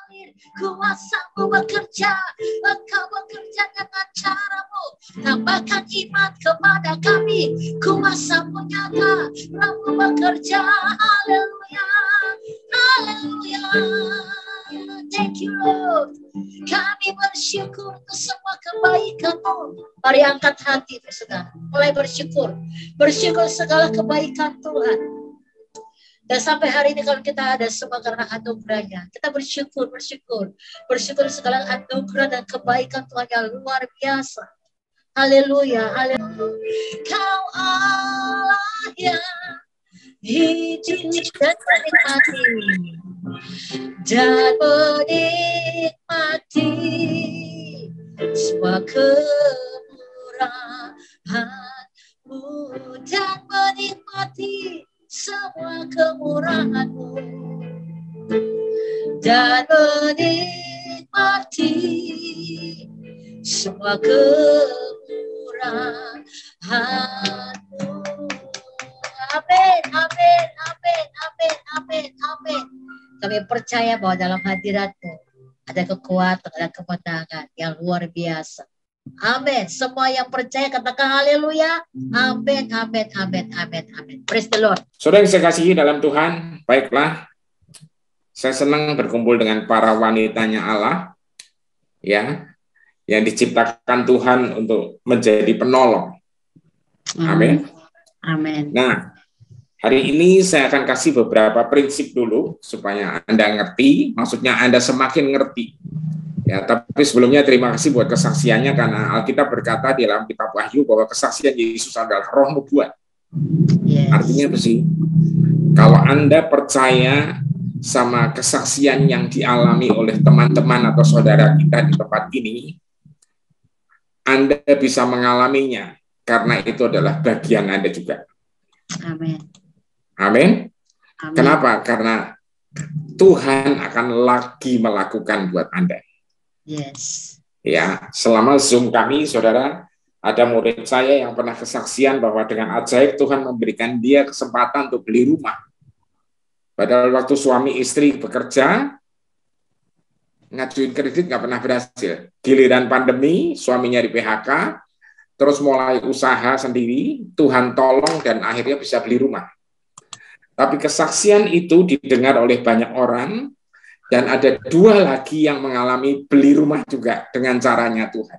mengalir, kuasa-Mu bekerja, Engkau bekerja dengan cara-Mu, tambahkan iman kepada kami, kuasa-Mu nyata, Roh-Mu bekerja, haleluya, haleluya, thank you Lord, kami bersyukur untuk semua kebaikan-Mu. Mari angkat hati, saudara, mulai bersyukur segala kebaikan Tuhan. Dan sampai hari ini kalau kita ada semua karena anugerahnya, kita bersyukur segala anugerah dan kebaikan Tuhan yang luar biasa. Haleluya, haleluya. Kau Allah yang hidup dan menikmati semua kemurahan-Mu dan menikmati semua kemurahan-Mu dan menikmati semua kemurahan-Mu. Amin, amin, amin, amin, amin, amin. Kami percaya bahwa dalam hadirat-Mu ada kekuatan, ada kemenangan yang luar biasa. Amin. Semua yang percaya katakan haleluya. Amin, amin, amin, amin, amin. Praise the Lord. Saudara yang saya kasihi dalam Tuhan, baiklah. Saya senang berkumpul dengan para wanitanya Allah, ya, yang diciptakan Tuhan untuk menjadi penolong. Amin. Amin. Nah, hari ini saya akan kasih beberapa prinsip dulu supaya Anda ngerti, maksudnya Anda semakin ngerti. Ya, tapi sebelumnya terima kasih buat kesaksiannya karena Alkitab berkata di dalam kitab Wahyu bahwa kesaksian Yesus adalah roh nubuat. Yes. Artinya apa sih? Kalau Anda percaya sama kesaksian yang dialami oleh teman-teman atau saudara kita di tempat ini, Anda bisa mengalaminya karena itu adalah bagian Anda juga. Amin. Amin. Kenapa? Karena Tuhan akan lagi melakukan buat Anda. Yes. Ya, selama Zoom kami, saudara, ada murid saya yang pernah kesaksian bahwa dengan ajaib Tuhan memberikan dia kesempatan untuk beli rumah. Padahal waktu suami istri bekerja, ngajuin kredit nggak pernah berhasil. Giliran pandemi, suaminya di PHK, terus mulai usaha sendiri, Tuhan tolong dan akhirnya bisa beli rumah. Tapi kesaksian itu didengar oleh banyak orang, dan ada dua lagi yang mengalami beli rumah juga dengan caranya Tuhan.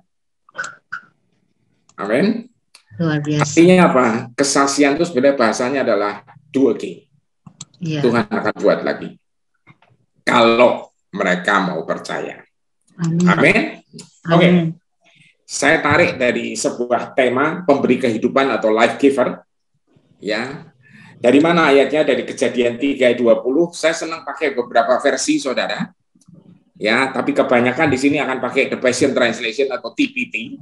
Amin. Luar biasa. Artinya apa? Kesaksian itu sebenarnya bahasanya adalah 2G. Yeah. Tuhan akan buat lagi. Kalau mereka mau percaya. Amin. Oke. Saya tarik dari sebuah tema pemberi kehidupan atau life giver. Ya. Dari mana ayatnya? Dari Kejadian 3:20. Saya senang pakai beberapa versi, saudara. Ya, tapi kebanyakan di sini akan pakai The Passion Translation atau TPT.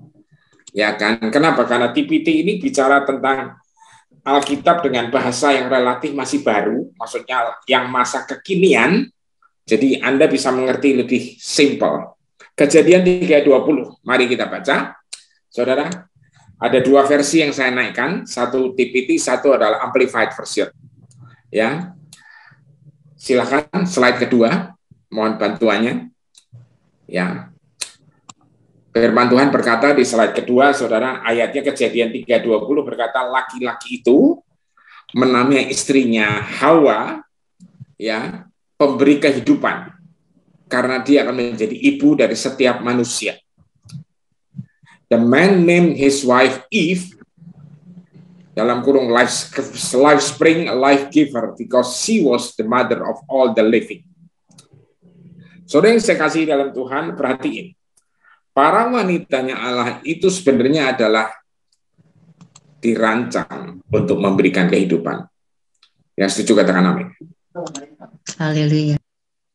Ya kan? Kenapa? Karena TPT ini bicara tentang Alkitab dengan bahasa yang relatif masih baru, maksudnya yang masa kekinian. Jadi Anda bisa mengerti lebih simple. Kejadian 3:20. Mari kita baca. Saudara, ada dua versi yang saya naikkan, satu TPT, satu adalah Amplified Version. Ya, silakan slide kedua, mohon bantuannya. Ya, firman Tuhan berkata di slide kedua, saudara, ayatnya Kejadian 3:20 berkata, laki-laki itu menamai istrinya Hawa, ya, pemberi kehidupan, karena dia akan menjadi ibu dari setiap manusia. The man named his wife Eve, dalam kurung life spring, a life giver, because she was the mother of all the living. Saudara yang saya kasih dalam Tuhan, perhatiin. Para wanitanya Allah itu sebenarnya adalah dirancang untuk memberikan kehidupan. Yang setuju katakan amin. Haleluya.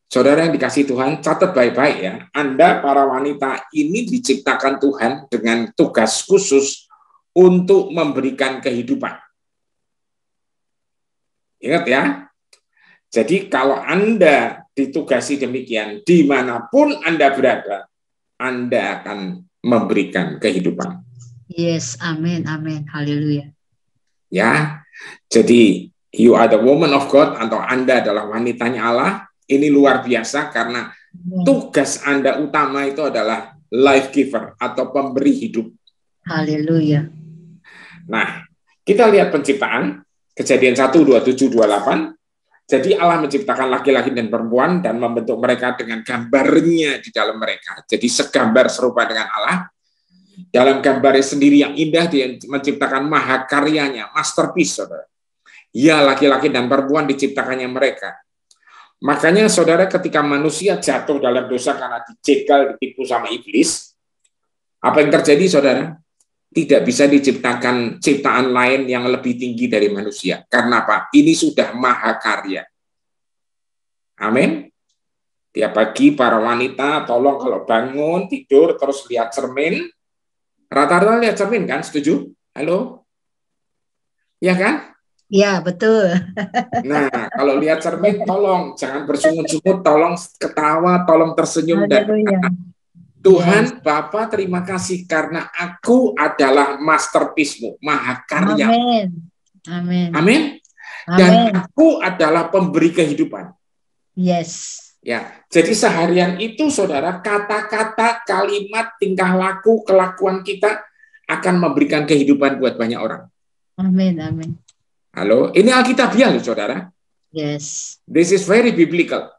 Saudara yang dikasih Tuhan, catat baik-baik ya. Anda para wanita ini diciptakan Tuhan dengan tugas khusus untuk memberikan kehidupan. Ingat ya. Jadi kalau Anda ditugasi demikian, dimanapun Anda berada, Anda akan memberikan kehidupan. Yes, amin, amin, haleluya. Ya, jadi you are the woman of God, atau Anda adalah wanitanya Allah, Ini luar biasa karena tugas Anda utama itu adalah life giver atau pemberi hidup. Haleluya. Nah, kita lihat penciptaan, Kejadian 1, 27, 28. Jadi Allah menciptakan laki-laki dan perempuan dan membentuk mereka dengan gambarnya di dalam mereka. Jadi segambar serupa dengan Allah. Dalam gambarnya sendiri yang indah, dia menciptakan mahakaryanya, masterpiece, saudara. Ya, laki-laki dan perempuan diciptakannya mereka. Makanya, saudara, ketika manusia jatuh dalam dosa karena dijegal, ditipu sama iblis, apa yang terjadi, saudara? Tidak bisa diciptakan ciptaan lain yang lebih tinggi dari manusia. Karena apa? Ini sudah mahakarya. Amin. Tiap pagi para wanita tolong kalau bangun, tidur, terus lihat cermin. Rata-rata lihat cermin kan? Setuju? Halo? Ya kan? Ya, betul. Nah, kalau lihat cermin, tolong jangan bersungut-sungut, tolong ketawa, tolong tersenyum. Dan Tuhan, Bapa, terima kasih karena aku adalah masterpiece-Mu, mahakarya. Amin. Amin. Amin. Dan aku adalah pemberi kehidupan. Yes. Ya, jadi seharian itu, saudara, kata-kata, kalimat, tingkah laku, kelakuan kita akan memberikan kehidupan buat banyak orang. Amin. Amin. Halo, ini Alkitabiah, saudara. Yes. This is very biblical.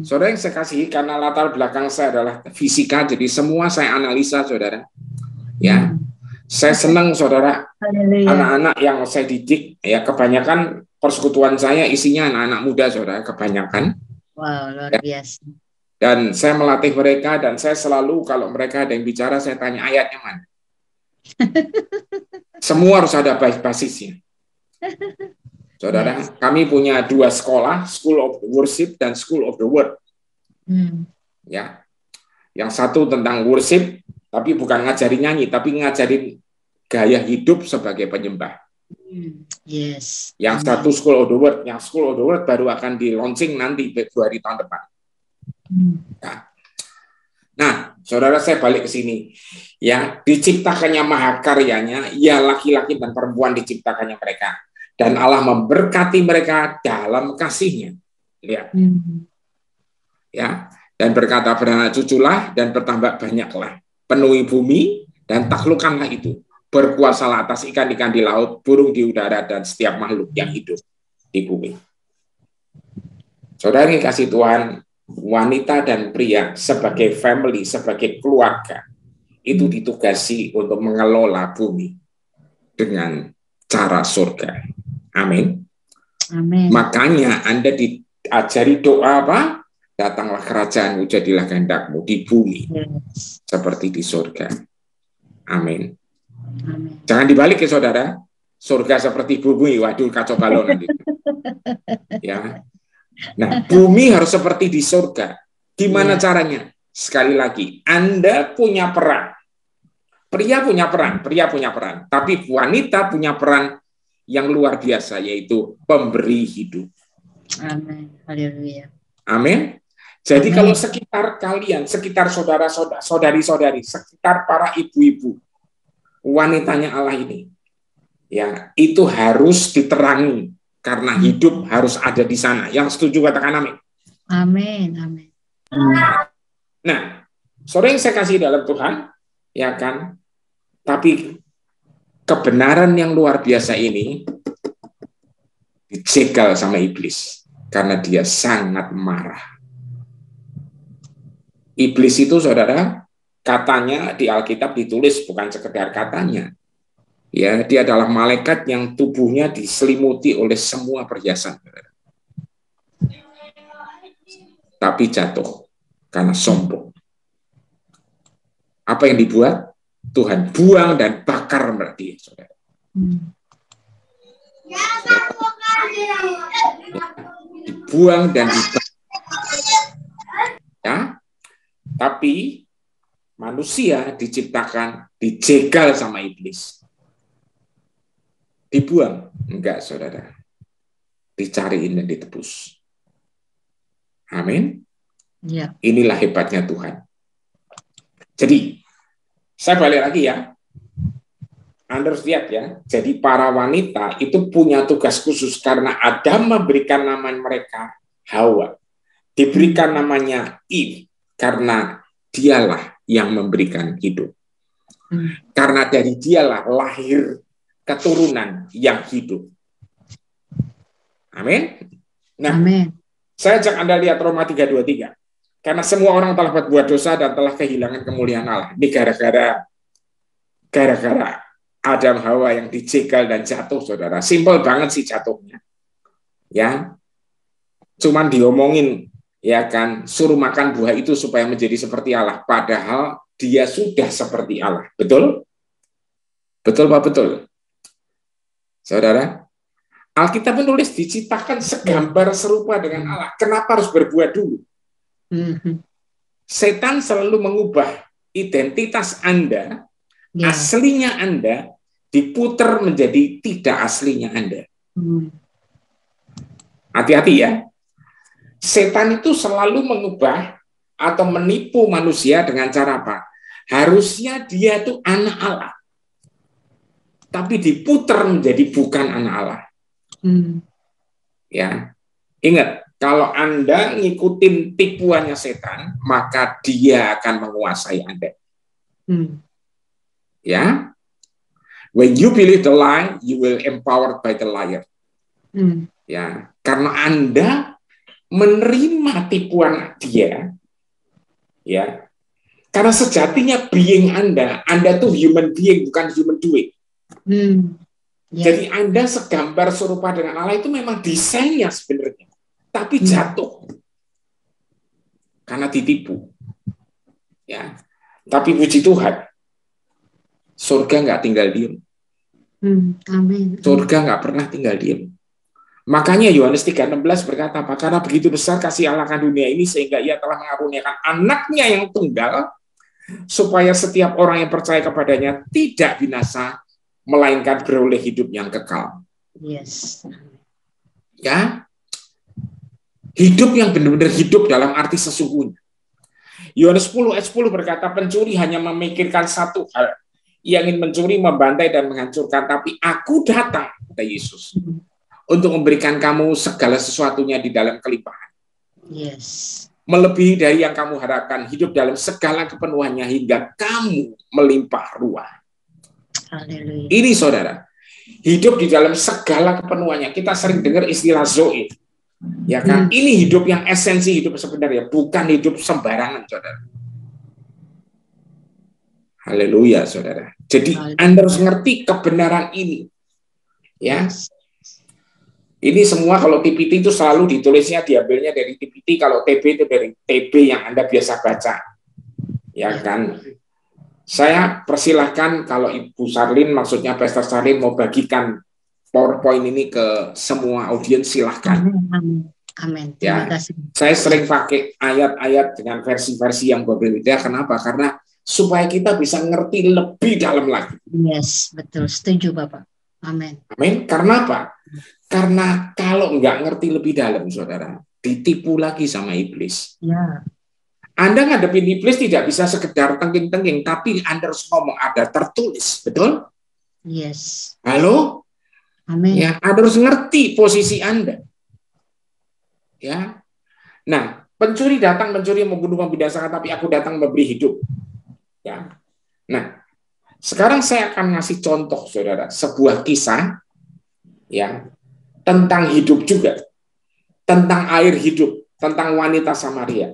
Saudara yang saya kasih, karena latar belakang saya adalah fisika, jadi semua saya analisa, saudara. Ya, saya senang, saudara, anak-anak yang saya didik, ya kebanyakan persekutuan saya isinya anak-anak muda, saudara, kebanyakan. Wow, luar biasa. Dan saya melatih mereka, dan saya selalu kalau mereka ada yang bicara, saya tanya ayatnya mana. Semua harus ada basisnya. Saudara, kami punya 2 sekolah, School of Worship dan School of the Word. Ya, yang satu tentang worship, tapi bukan ngajarin nyanyi, tapi ngajarin gaya hidup sebagai penyembah. Yes. Yang satu School of the Word, yang School of the Word baru akan di launching nanti Februari tahun depan. Ya. Nah, saudara, saya balik ke sini. Ya, diciptakannya mahakaryanya, ya laki-laki dan perempuan diciptakannya mereka. Dan Allah memberkati mereka dalam kasih-Nya. Lihat. Ya, dan berkata, beranak cuculah dan bertambah banyaklah. Penuhi bumi dan taklukkanlah itu. Berkuasalah atas ikan-ikan di laut, burung di udara, dan setiap makhluk yang hidup di bumi. Saudara yang kasih Tuhan, wanita dan pria sebagai family, sebagai keluarga, itu ditugasi untuk mengelola bumi dengan cara surga. Amin. Amin. Makanya Anda diajari doa apa? Datanglah kerajaanmu, jadilah kehendak-Mu di bumi seperti di surga. Amin. Amin. Jangan dibalik ya, saudara. Surga seperti bumi, waduh kacau balau nanti. Ya. Nah, bumi harus seperti di surga. Gimana caranya? Sekali lagi, Anda punya peran. Pria punya peran, tapi wanita punya peran yang luar biasa, yaitu pemberi hidup. Amin. Haleluya. Amin. Jadi kalau sekitar kalian, sekitar saudara-saudari, sekitar para ibu-ibu, wanitanya Allah ini, ya itu harus diterangi karena hidup harus ada di sana. Yang setuju katakan amin. Amin. Amin. Nah, sore yang saya kasih dalam Tuhan, ya kan? Tapi kebenaran yang luar biasa ini dijegal sama iblis karena dia sangat marah. Iblis itu, saudara, katanya di Alkitab ditulis bukan sekedar katanya. Ya, dia adalah malaikat yang tubuhnya diselimuti oleh semua perhiasan. Tapi jatuh karena sombong. Apa yang dibuat? Tuhan buang dan bakar dia, saudara. Dibuang dan dibakar. Ya, tapi manusia diciptakan dijegal sama iblis. Dibuang? Enggak, saudara. Dicariin dan ditebus. Amin. Ya. Inilah hebatnya Tuhan. Jadi, saya balik lagi ya. Anda harus lihat ya. Jadi para wanita itu punya tugas khusus karena Adam memberikan nama mereka Hawa. Diberikan namanya Eve karena dialah yang memberikan hidup. Karena dari dialah lahir keturunan yang hidup. Amin. Nah, Amen. Saya ajak Anda lihat Roma 3:23. Karena semua orang telah berbuat dosa dan telah kehilangan kemuliaan Allah. Ini gara-gara Adam Hawa yang dijegal dan jatuh, saudara. Simpel banget sih jatuhnya. Ya, cuman diomongin, ya kan, suruh makan buah itu supaya menjadi seperti Allah. Padahal dia sudah seperti Allah. Betul? Betul Pak, betul. Saudara, Alkitab menulis diciptakan segambar serupa dengan Allah. Kenapa harus berbuat dulu? Setan selalu mengubah identitas Anda, aslinya Anda, diputer menjadi tidak aslinya Anda. Hati-hati ya. Setan itu selalu mengubah atau menipu manusia dengan cara apa? Harusnya dia itu anak Allah. Tapi diputer menjadi bukan anak Allah. Ya, ingat, kalau Anda ngikutin tipuannya setan, maka dia akan menguasai Anda. Ya, when you believe the lie, you will empowered by the liar. Ya, karena Anda menerima tipuan dia, ya, karena sejatinya being Anda tuh human being, bukan human doing. Jadi Anda segambar serupa dengan Allah itu memang desainnya sebenarnya, tapi jatuh karena ditipu. Ya, tapi puji Tuhan, surga nggak tinggal diam. Amin. Surga nggak pernah tinggal diam. Makanya Yohanes 3:16 berkata apa? Karena begitu besar kasih Allah akan dunia ini sehingga ia telah mengaruniakan anaknya yang tunggal supaya setiap orang yang percaya kepadanya tidak binasa melainkan beroleh hidup yang kekal. Yes. Ya. Hidup yang benar-benar hidup dalam arti sesungguhnya. Yohanes 10:10 berkata pencuri hanya memikirkan satu hal. Ia ingin mencuri, membantai dan menghancurkan, tapi aku datang, kata Yesus, untuk memberikan kamu segala sesuatunya di dalam kelimpahan. Yes. Melebihi dari yang kamu harapkan, hidup dalam segala kepenuhannya hingga kamu melimpah ruah. Haleluya. Ini saudara, hidup di dalam segala kepenuhannya. Kita sering dengar istilah Zoe. Ya kan? Ini hidup yang esensi hidup sebenarnya, bukan hidup sembarangan, saudara. Haleluya, saudara. Jadi Anda harus ngerti kebenaran ini. Ya. Ini semua kalau TPT itu selalu ditulisnya diambilnya dari TPT, kalau TB itu dari TB yang Anda biasa baca. Ya kan? Saya persilahkan kalau Ibu Sarlin, maksudnya Pastor Sarlin mau bagikan PowerPoint ini ke semua audiens, silahkan. Amin. Terima kasih. Saya sering pakai ayat-ayat dengan versi-versi yang berbeda. Kenapa? Karena supaya kita bisa ngerti lebih dalam lagi. Yes, betul. Setuju Bapak. Amin. Amin. Karena apa? Karena kalau nggak ngerti lebih dalam, saudara, ditipu lagi sama iblis. Ya. Anda ngadepin iblis tidak bisa sekedar tengking-tengking, tapi Anda harus ngomong, ada tertulis, betul? Yes. Halo? Amin. Ya, Anda harus ngerti posisi Anda. Ya. Nah, pencuri datang mencuri, membunuh, membinasakan, tapi aku datang memberi hidup. Ya. Nah, sekarang saya akan ngasih contoh, saudara, sebuah kisah, ya, tentang hidup juga, tentang air hidup, tentang wanita Samaria.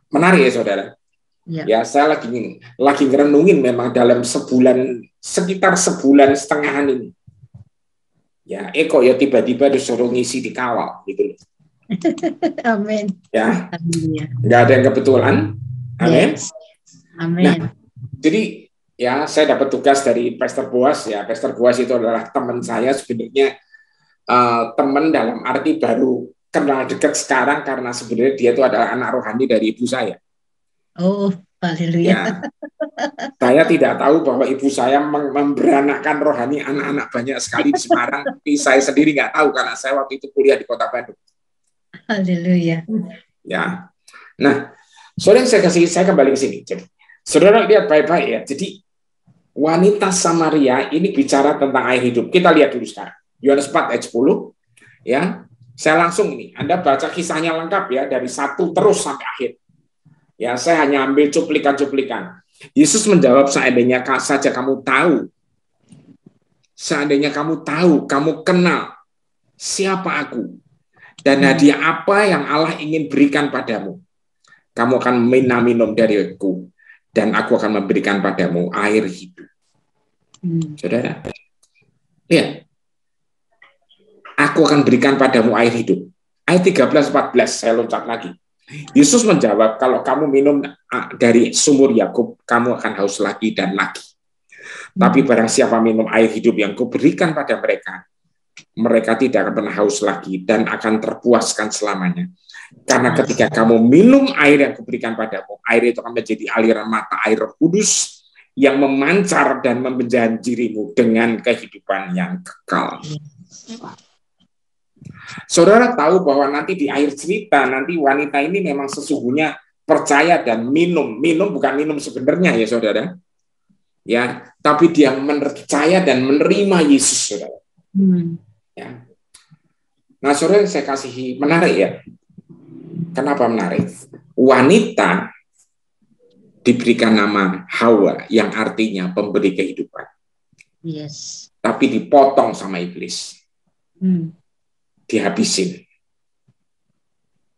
Menarik ya saudara. Ya, saya lagi ngerenungin memang dalam sekitar sebulan setengahan ini. Ya, kok ya tiba-tiba disuruh ngisi di kawal gitu. Amin. Ya, nggak ada yang kebetulan. Amin. Yes. Amin. Nah, jadi ya saya dapat tugas dari Pastor Boas. Ya, Pastor Boas itu adalah teman saya sebenarnya, teman dalam arti baru kenal dekat sekarang karena sebenarnya dia itu adalah anak rohani dari ibu saya. Oh, haleluya. Ya, saya tidak tahu bahwa ibu saya memberanakkan rohani anak-anak banyak sekali di Semarang, tapi saya sendiri nggak tahu karena saya waktu itu kuliah di Kota Bandung. Haleluya. Ya. Nah, saudara saya kembali ke sini. Jadi, saudara lihat baik-baik ya. Jadi wanita Samaria ini bicara tentang air hidup. Kita lihat dulu sekarang. Yohanes 4:10 ya. Saya langsung ini, Anda baca kisahnya lengkap ya, dari 1 terus sampai akhir. Ya, saya hanya ambil cuplikan-cuplikan. Yesus menjawab, seandainya saja kamu tahu, kamu kenal siapa aku, dan hadiah apa yang Allah ingin berikan padamu. Kamu akan minum dariku, dan aku akan memberikan padamu air hidup. Saudara, lihat. Aku akan berikan padamu air hidup. Ayat 13-14, saya loncat lagi. Yesus menjawab, kalau kamu minum dari sumur Yakub, kamu akan haus lagi dan lagi. Tapi barang siapa minum air hidup yang kuberikan pada mereka, mereka tidak akan pernah haus lagi dan akan terpuaskan selamanya. Karena ketika kamu minum air yang kuberikan padamu, air itu akan menjadi aliran mata air kudus yang memancar dan menjanjirimu dengan kehidupan yang kekal. Saudara tahu bahwa nanti di akhir cerita, nanti wanita ini memang sesungguhnya percaya dan minum. Minum bukan minum sebenarnya ya saudara. Ya, tapi dia percaya dan menerima Yesus, saudara. Ya. Nah, saudara, saya kasih menarik ya. Kenapa menarik? Wanita diberikan nama Hawa yang artinya pemberi kehidupan. Yes. Tapi dipotong sama iblis. Dihabisin.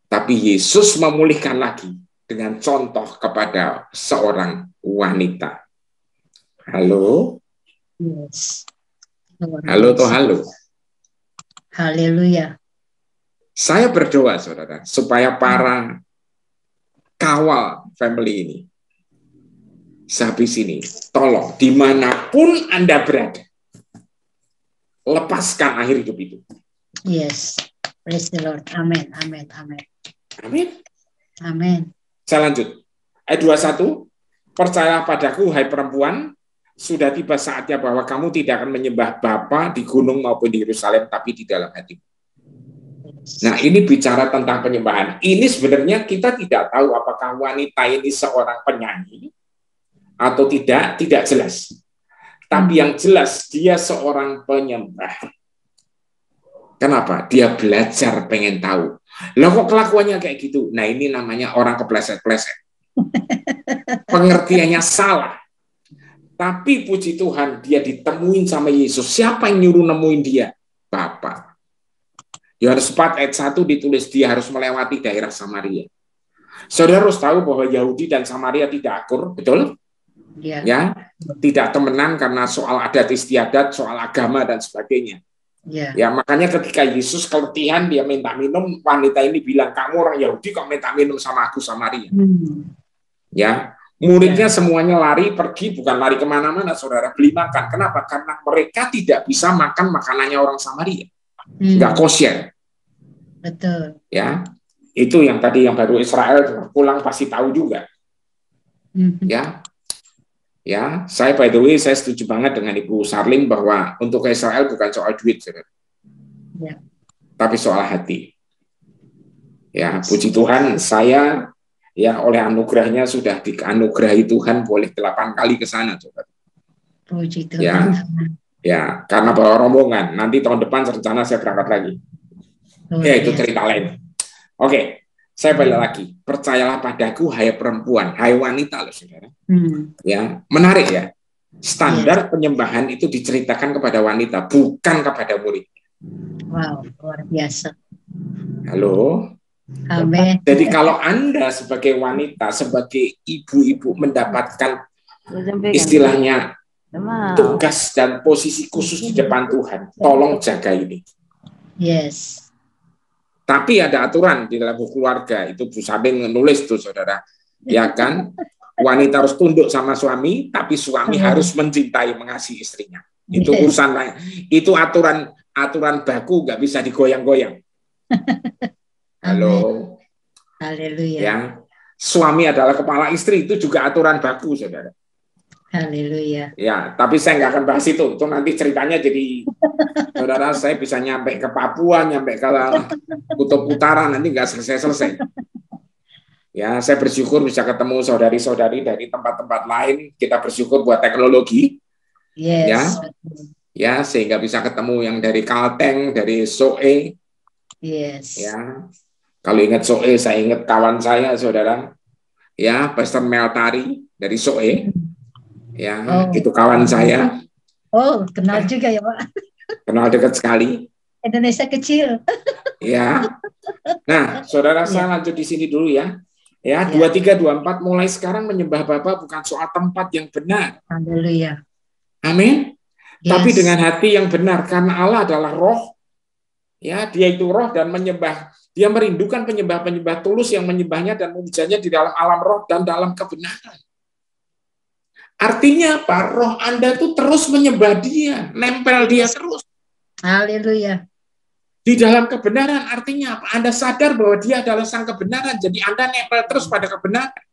Tapi Yesus memulihkan lagi dengan contoh kepada seorang wanita. Halo? Yes. Halo toh halo. Haleluya. Saya berdoa saudara, supaya para kawal family ini, sehabis ini, tolong dimanapun Anda berada, lepaskan akhir hidup itu. Yes, praise the Lord. Amin, amin, amin. Amin. Amin. Saya lanjut. Ayat 21, percayalah padaku, hai perempuan, sudah tiba saatnya bahwa kamu tidak akan menyembah Bapa di gunung maupun di Yerusalem, tapi di dalam hatimu. Nah, ini bicara tentang penyembahan. Ini sebenarnya kita tidak tahu apakah wanita ini seorang penyanyi atau tidak jelas. Tapi yang jelas, dia seorang penyembah. Kenapa? Dia belajar pengen tahu. Lah kok kelakuannya kayak gitu? Nah, ini namanya orang kepleset-pleset. Pengertiannya salah. Tapi puji Tuhan, dia ditemuin sama Yesus. Siapa yang nyuruh nemuin dia? Bapa. Yohanes 4 ayat 1 ditulis dia harus melewati daerah Samaria. Saudara harus tahu bahwa Yahudi dan Samaria tidak akur, betul? Ya, tidak temenan karena soal adat istiadat, soal agama dan sebagainya. Ya, makanya ketika Yesus keletihan dia minta minum, wanita ini bilang, kamu orang Yahudi kok minta minum sama aku Samaria. Ya, muridnya semuanya lari pergi, bukan lari kemana-mana, saudara, beli makan. Kenapa? Karena mereka tidak bisa makan makanannya orang Samaria, nggak kosher. Betul. Ya, itu yang tadi yang baru Israel pulang pasti tahu juga. Ya, saya by the way saya setuju banget dengan Ibu Sarlim bahwa untuk Israel bukan soal duit, saudara. Tapi soal hati. Ya, puji Tuhan saya ya oleh anugerahnya sudah dianugerahi Tuhan boleh 8 kali ke sana, saudara. Puji Tuhan. Ya, karena bawa rombongan. Nanti tahun depan rencana saya berangkat lagi. Ya, itu cerita lain. Oke, saya balik lagi. Percayalah padaku, hai perempuan, hai wanita, loh, saudara. Ya, menarik ya. Standar penyembahan itu diceritakan kepada wanita, bukan kepada murid. Wow, luar biasa. Halo. Amin. Jadi kalau Anda sebagai wanita, sebagai ibu-ibu mendapatkan istilahnya tugas dan posisi khusus di depan Tuhan, tolong jaga ini. Yes. Tapi ada aturan di dalam buku keluarga, itu Bu Sabin menulis tuh, saudara. Ya kan? Wanita harus tunduk sama suami, tapi suami harus mencintai, mengasihi istrinya. Itu urusan lain. Itu aturan baku, nggak bisa digoyang-goyang. Halo. Haleluya. Ya. Suami adalah kepala istri, itu juga aturan baku, saudara. Haleluya. Ya, tapi saya nggak akan bahas itu. Itu nanti ceritanya jadi, saudara, saya bisa nyampe ke Papua, nyampe ke Kutub Utara, nanti nggak selesai-selesai. Ya, saya bersyukur bisa ketemu saudari-saudari dari tempat-tempat lain. Kita bersyukur buat teknologi. Yes. Ya, sehingga bisa ketemu yang dari Kalteng, dari SOE, Yes. Ya, kalau ingat Soe, saya ingat kawan saya, saudara. Ya, Pastor Meltari dari Soe. Ya, itu kawan saya. Oh, kenal juga ya, Pak. Kenal dekat sekali. Indonesia kecil. Ya. Nah, saudara, saya lanjut di sini dulu ya. Ya, 23, 24 mulai sekarang menyembah Bapa bukan soal tempat yang benar. Haleluya. Amin. Yes. Tapi dengan hati yang benar, karena Allah adalah roh. Ya, dia itu roh dan menyembah. Dia merindukan penyembah-penyembah tulus yang menyembahnya dan memujanya di dalam alam roh dan dalam kebenaran. Artinya apa? Roh Anda tuh terus menyembah dia, nempel dia terus. Haleluya. Di dalam kebenaran artinya apa? Anda sadar bahwa dia adalah sang kebenaran, jadi Anda nempel terus pada kebenaran.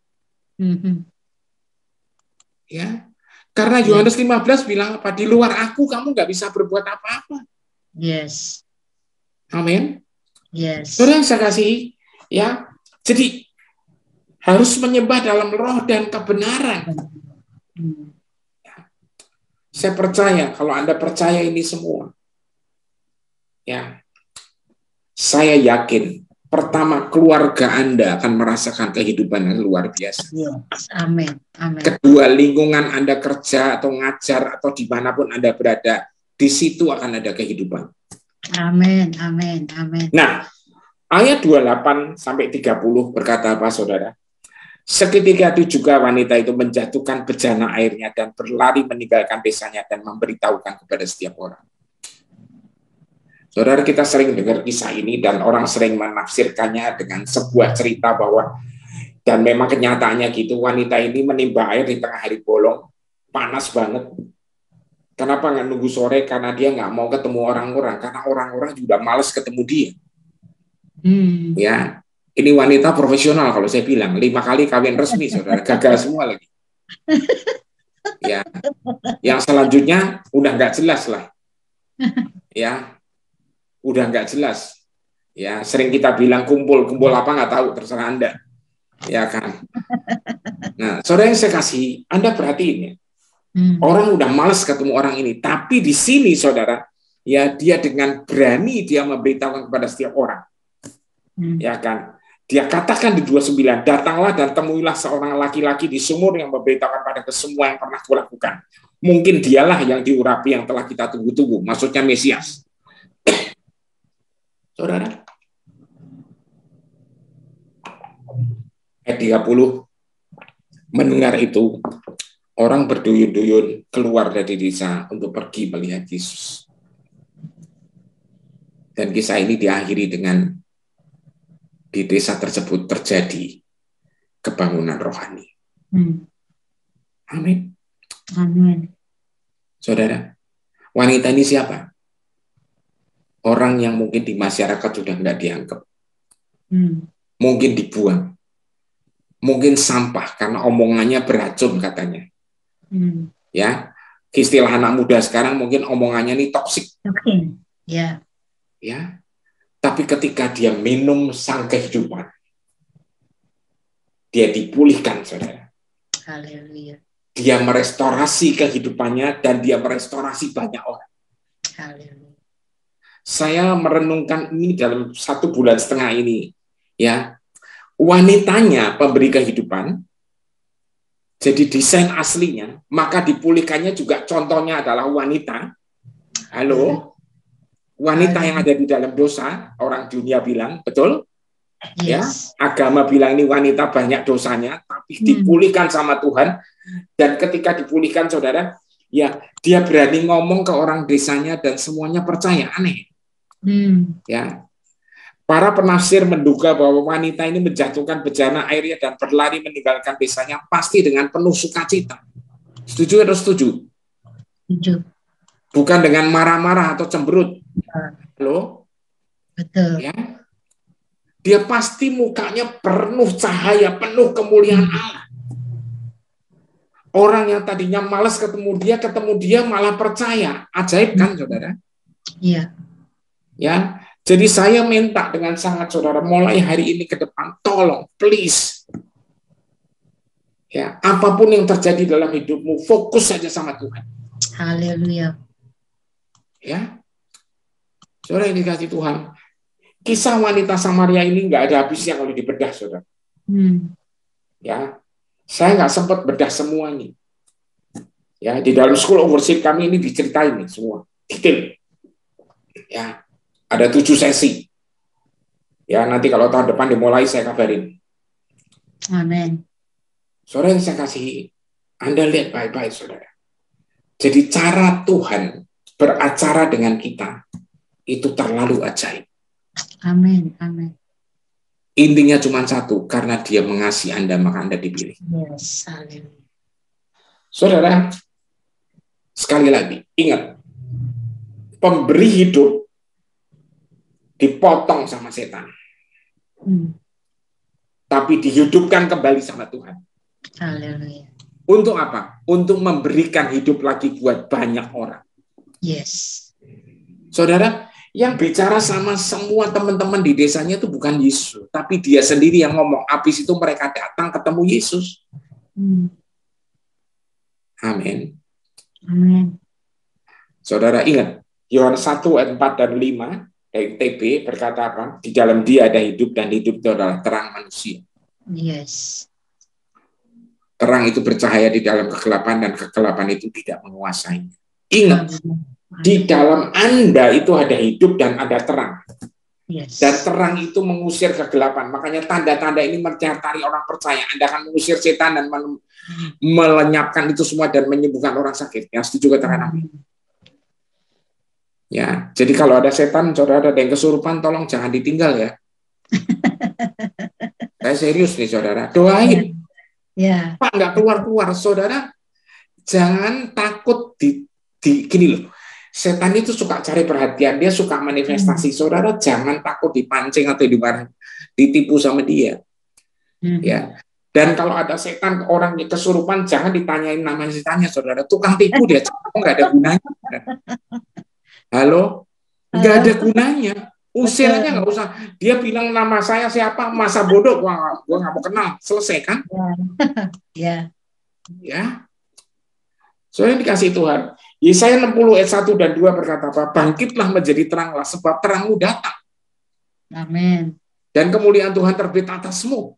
Ya, karena Yohanes 15 bilang apa? Di luar aku kamu nggak bisa berbuat apa-apa. Yes. Amin. Yes. Saudara saya kasih, ya. Jadi harus menyembah dalam roh dan kebenaran. Ya. Saya percaya kalau Anda percaya ini semua, ya, saya yakin pertama keluarga Anda akan merasakan kehidupan yang luar biasa. Yes. Amin. Amin. Kedua, lingkungan Anda kerja atau ngajar atau dimanapun Anda berada, di situ akan ada kehidupan. Amin, amin, amin. Nah, ayat 28 sampai 30 berkata apa, saudara? Seketika itu juga wanita itu menjatuhkan bejana airnya dan berlari meninggalkan desanya dan memberitahukan kepada setiap orang. Saudara, kita sering dengar kisah ini dan orang sering menafsirkannya dengan sebuah cerita bahwa, dan memang kenyataannya gitu, wanita ini menimba air di tengah hari bolong, panas banget. Kenapa nggak nunggu sore? Karena dia nggak mau ketemu orang-orang, karena orang-orang juga malas ketemu dia. Ya, ini wanita profesional kalau saya bilang, 5 kali kawin resmi, saudara, gagal semua lagi. Ya, yang selanjutnya udah nggak jelas lah. Ya, udah nggak jelas. Ya, sering kita bilang kumpul apa nggak tahu, terserah Anda. Ya kan. Nah, saudara yang saya kasih, Anda perhatiin ya. Orang udah malas ketemu orang ini, tapi di sini saudara, ya dia dengan berani dia memberitahukan kepada setiap orang. Ya kan? Dia katakan di 29, datanglah dan temuilah seorang laki-laki di sumur yang memberitahukan pada semua yang pernah kulakukan. Mungkin dialah yang diurapi yang telah kita tunggu-tunggu, maksudnya Mesias. Saudara, ayat 30 mendengar itu, orang berduyun-duyun keluar dari desa untuk pergi melihat Yesus. Dan kisah ini diakhiri dengan di desa tersebut terjadi kebangunan rohani. Amin. Amin. Saudara, wanita ini siapa? Orang yang mungkin di masyarakat sudah nggak dianggap. Mungkin dibuang. Mungkin sampah karena omongannya beracun katanya. Ya, istilah anak muda sekarang mungkin omongannya ini toksik. Ya. Ya. Tapi ketika dia minum sang kehidupan, dia dipulihkan, saudara. Haleluya. Dia merestorasi kehidupannya dan dia merestorasi banyak orang. Haleluya. Saya merenungkan ini dalam 1,5 bulan ini. Ya, wanitanya pemberi kehidupan. Jadi desain aslinya, maka dipulihkannya juga contohnya adalah wanita. Halo, wanita yang ada di dalam dosa, orang dunia bilang, betul? Ya, agama bilang ini wanita banyak dosanya, tapi dipulihkan sama Tuhan. Dan ketika dipulihkan, saudara, ya dia berani ngomong ke orang desanya dan semuanya percaya. Aneh. Ya. Para penafsir menduga bahwa wanita ini menjatuhkan bejana airnya dan berlari meninggalkan desanya pasti dengan penuh sukacita. Setuju atau setuju? Setuju. Bukan dengan marah-marah atau cemberut. Halo? Betul. Ya. Dia pasti mukanya penuh cahaya, penuh kemuliaan Allah. Orang yang tadinya malas ketemu dia malah percaya. Ajaib kan, saudara? Iya. Ya. Jadi saya minta dengan sangat, saudara, mulai hari ini ke depan, tolong, please. Ya, apapun yang terjadi dalam hidupmu, fokus saja sama Tuhan. Haleluya. Ya. Saudara yang dikasihi Tuhan, Kisah wanita Samaria ini nggak ada habisnya kalau dibedah, saudara. Ya, saya nggak sempat bedah semuanya. Ya, di dalam School of Worship kami ini diceritain nih semua, detail. Ya, ada 7 sesi. Ya, nanti kalau tahun depan dimulai saya kabarin. Amin. Saudara, yang saya kasih, Anda lihat baik-baik, saudara. Jadi cara Tuhan beracara dengan kita itu terlalu ajaib. Amin, amin. Intinya cuma satu, karena Dia mengasihi Anda, maka Anda dipilih. Yes, amin. Saudara, sekali lagi, ingat, pemberi hidup dipotong sama setan. Tapi dihidupkan kembali sama Tuhan. Haleluya. Untuk apa? Untuk memberikan hidup lagi buat banyak orang. Yes. Saudara, yang bicara sama semua teman-teman di desanya itu bukan Yesus, tapi Dia sendiri yang ngomong. Habis itu mereka datang ketemu Yesus. Amin. Amin. Saudara ingat, Yohanes 1 ayat 4 dan 5 dari TB berkata apa? Di dalam Dia ada hidup, dan hidup itu adalah terang manusia. Yes. Terang itu bercahaya di dalam kegelapan, dan kegelapan itu tidak menguasainya. Ingat, di dalam Anda itu ada hidup dan ada terang. Yes. Dan terang itu mengusir kegelapan. Makanya tanda-tanda ini mencari orang percaya. Anda akan mengusir setan dan melenyapkan itu semua dan menyembuhkan orang sakit. Yang setuju katakan amin. Ya, jadi kalau ada setan, saudara ada yang kesurupan, tolong jangan ditinggal ya. Saya serius nih, saudara. Doain. Ya. Pak, nggak keluar-keluar, saudara. Jangan takut gini loh. Setan itu suka cari perhatian, dia suka manifestasi. Saudara jangan takut dipancing atau ditipu sama dia. Ya. Dan kalau ada setan, orang kesurupan, jangan ditanyain nama setannya, saudara. Tukang tipu dia, nggak ada gunanya. Halo? Nggak ada gunanya. Usir aja nggak usah. Dia bilang nama saya siapa, masa bodoh, gua nggak mau kenal. Selesai kan? Ya. Ya. Soalnya dikasih Tuhan. Yesaya 60 ayat 1 dan 2 berkata apa? Bangkitlah menjadi teranglah, sebab terangmu datang. Amin. Dan kemuliaan Tuhan terbit atasmu.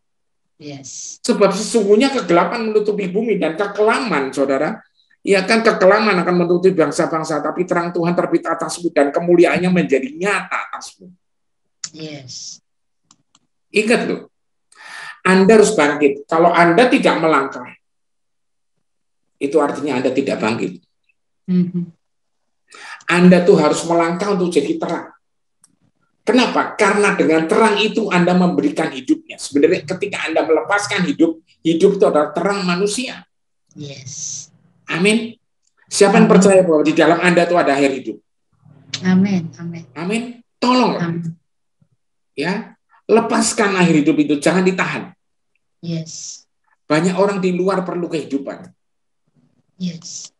Yes. Sebab sesungguhnya kegelapan menutupi bumi, dan kekelaman, saudara. Ya kan, kekelaman akan menutupi bangsa-bangsa, tapi terang Tuhan terbit atasmu, dan kemuliaannya menjadi nyata atasmu. Yes. Ingat loh, Anda harus bangkit. Kalau Anda tidak melangkah, itu artinya Anda tidak bangkit. Anda tuh harus melangkah untuk jadi terang. Kenapa? Karena dengan terang itu Anda memberikan hidupnya. Sebenarnya ketika Anda melepaskan hidup, hidup itu adalah terang manusia. Yes. Amin. Siapa yang percaya bahwa di dalam Anda itu ada air hidup? Amin. Amin. Amin. Tolong. Amin. Ya, lepaskan air hidup itu, jangan ditahan. Yes. Banyak orang di luar perlu kehidupan. Yes.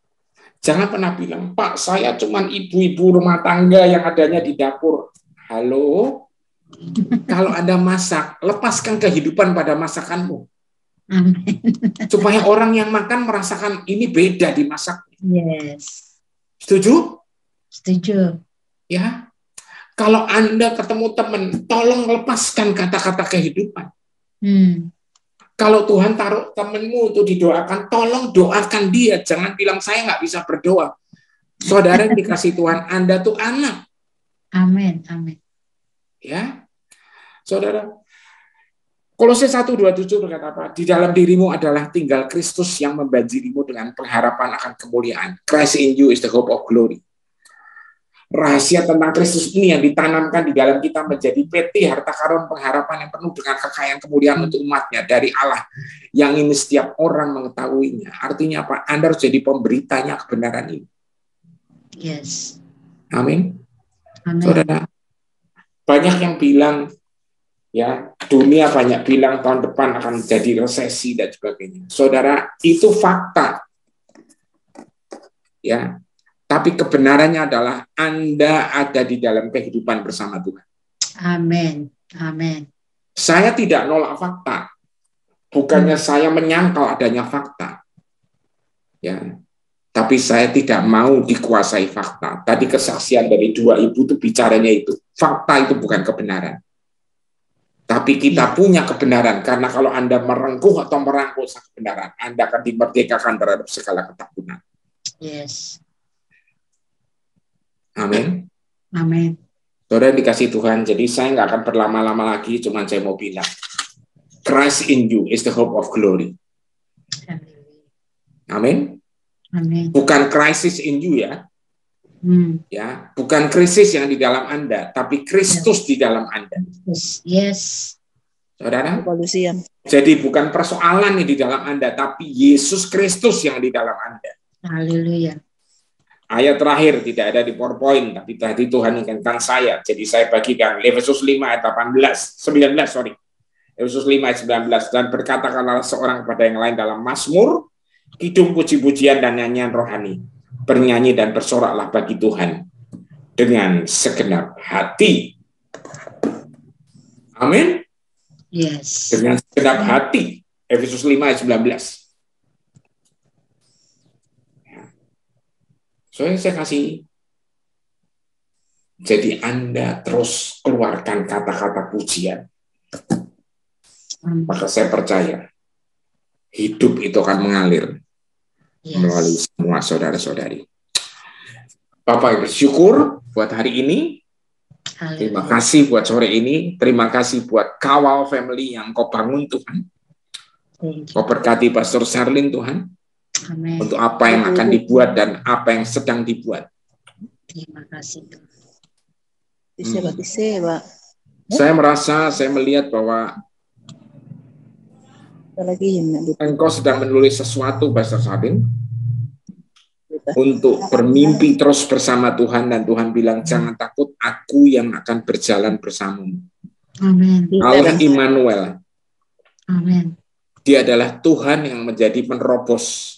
Jangan pernah bilang, Pak, saya cuman ibu-ibu rumah tangga yang adanya di dapur. Halo? Kalau Anda masak, lepaskan kehidupan pada masakanmu. Amin. Supaya orang yang makan merasakan ini beda di masak. Yes. Setuju? Setuju. Ya. Kalau Anda ketemu teman, tolong lepaskan kata-kata kehidupan. Kalau Tuhan taruh temanmu untuk didoakan, tolong doakan dia. Jangan bilang saya nggak bisa berdoa. Saudara yang dikasih Tuhan, Anda tuh anak. Amin. Amin. Ya, saudara. Kolose 1:27 berkata apa? Di dalam dirimu adalah tinggal Kristus yang membanjirimu dengan pengharapan akan kemuliaan. Christ in you is the hope of glory. Rahasia tentang Kristus ini yang ditanamkan di dalam kita menjadi peti harta karun pengharapan yang penuh dengan kekayaan kemuliaan untuk umatnya dari Allah yang ini setiap orang mengetahuinya. Artinya apa? Anda harus jadi pemberitanya kebenaran ini. Yes. Amin. Amin. Saudara, banyak yang bilang, ya, dunia banyak bilang tahun depan akan jadi resesi dan sebagainya. Saudara, itu fakta. Ya. Tapi kebenarannya adalah Anda ada di dalam kehidupan bersama Tuhan. Amin. Amin. Saya tidak nolak fakta. Bukannya saya menyangkal adanya fakta. Ya. Tapi saya tidak mau dikuasai fakta. Tadi kesaksian dari 2 ibu itu bicaranya itu. Fakta itu bukan kebenaran. Tapi kita punya kebenaran. Karena kalau Anda merengkuh atau merangkul kebenaran, Anda akan dimerdekakan terhadap segala ketakutan. Yes. Amin. Amin. Saudara dikasih Tuhan, jadi saya nggak akan berlama-lama lagi, cuma saya mau bilang, Christ in you is the hope of glory. Amin. Amin. Bukan crisis in you ya. Ya, bukan krisis yang di dalam Anda, tapi Kristus di dalam Anda. Yes. Saudara? Jadi bukan persoalan yang di dalam Anda, tapi Yesus Kristus yang di dalam Anda. Haleluya. Ayat terakhir tidak ada di PowerPoint, tapi tadi Tuhan ingatkan saya. Jadi saya bagikan Efesus 5 ayat 19, sorry. Efesus 5 ayat 19, dan berkatakanlah seorang kepada yang lain dalam mazmur, kidung, puji-pujian dan nyanyian rohani. Bernyanyi dan bersoraklah bagi Tuhan dengan segenap hati. Amin. Yes. Dengan segenap hati. Efesus 5 ayat 19. Soalnya saya kasih. Jadi Anda terus keluarkan kata-kata pujian. Maka saya percaya hidup itu akan mengalir melalui semua saudara-saudari. Bapak bersyukur buat hari ini. Terima kasih buat sore ini. Terima kasih buat Kawal Family yang Kau bangun Tuhan. Kau berkati Pastor Sherlyn Tuhan. Amen. Untuk apa yang akan dibuat dan apa yang sedang dibuat. Terima kasih. Saya merasa, saya melihat bahwa Engkau sedang menulis sesuatu, Pastor Sherlyn, untuk bermimpi terus bersama Tuhan, dan Tuhan bilang jangan takut, aku yang akan berjalan bersamamu. Amin. Allah Immanuel. Amin. Dia adalah Tuhan yang menjadi penerobos.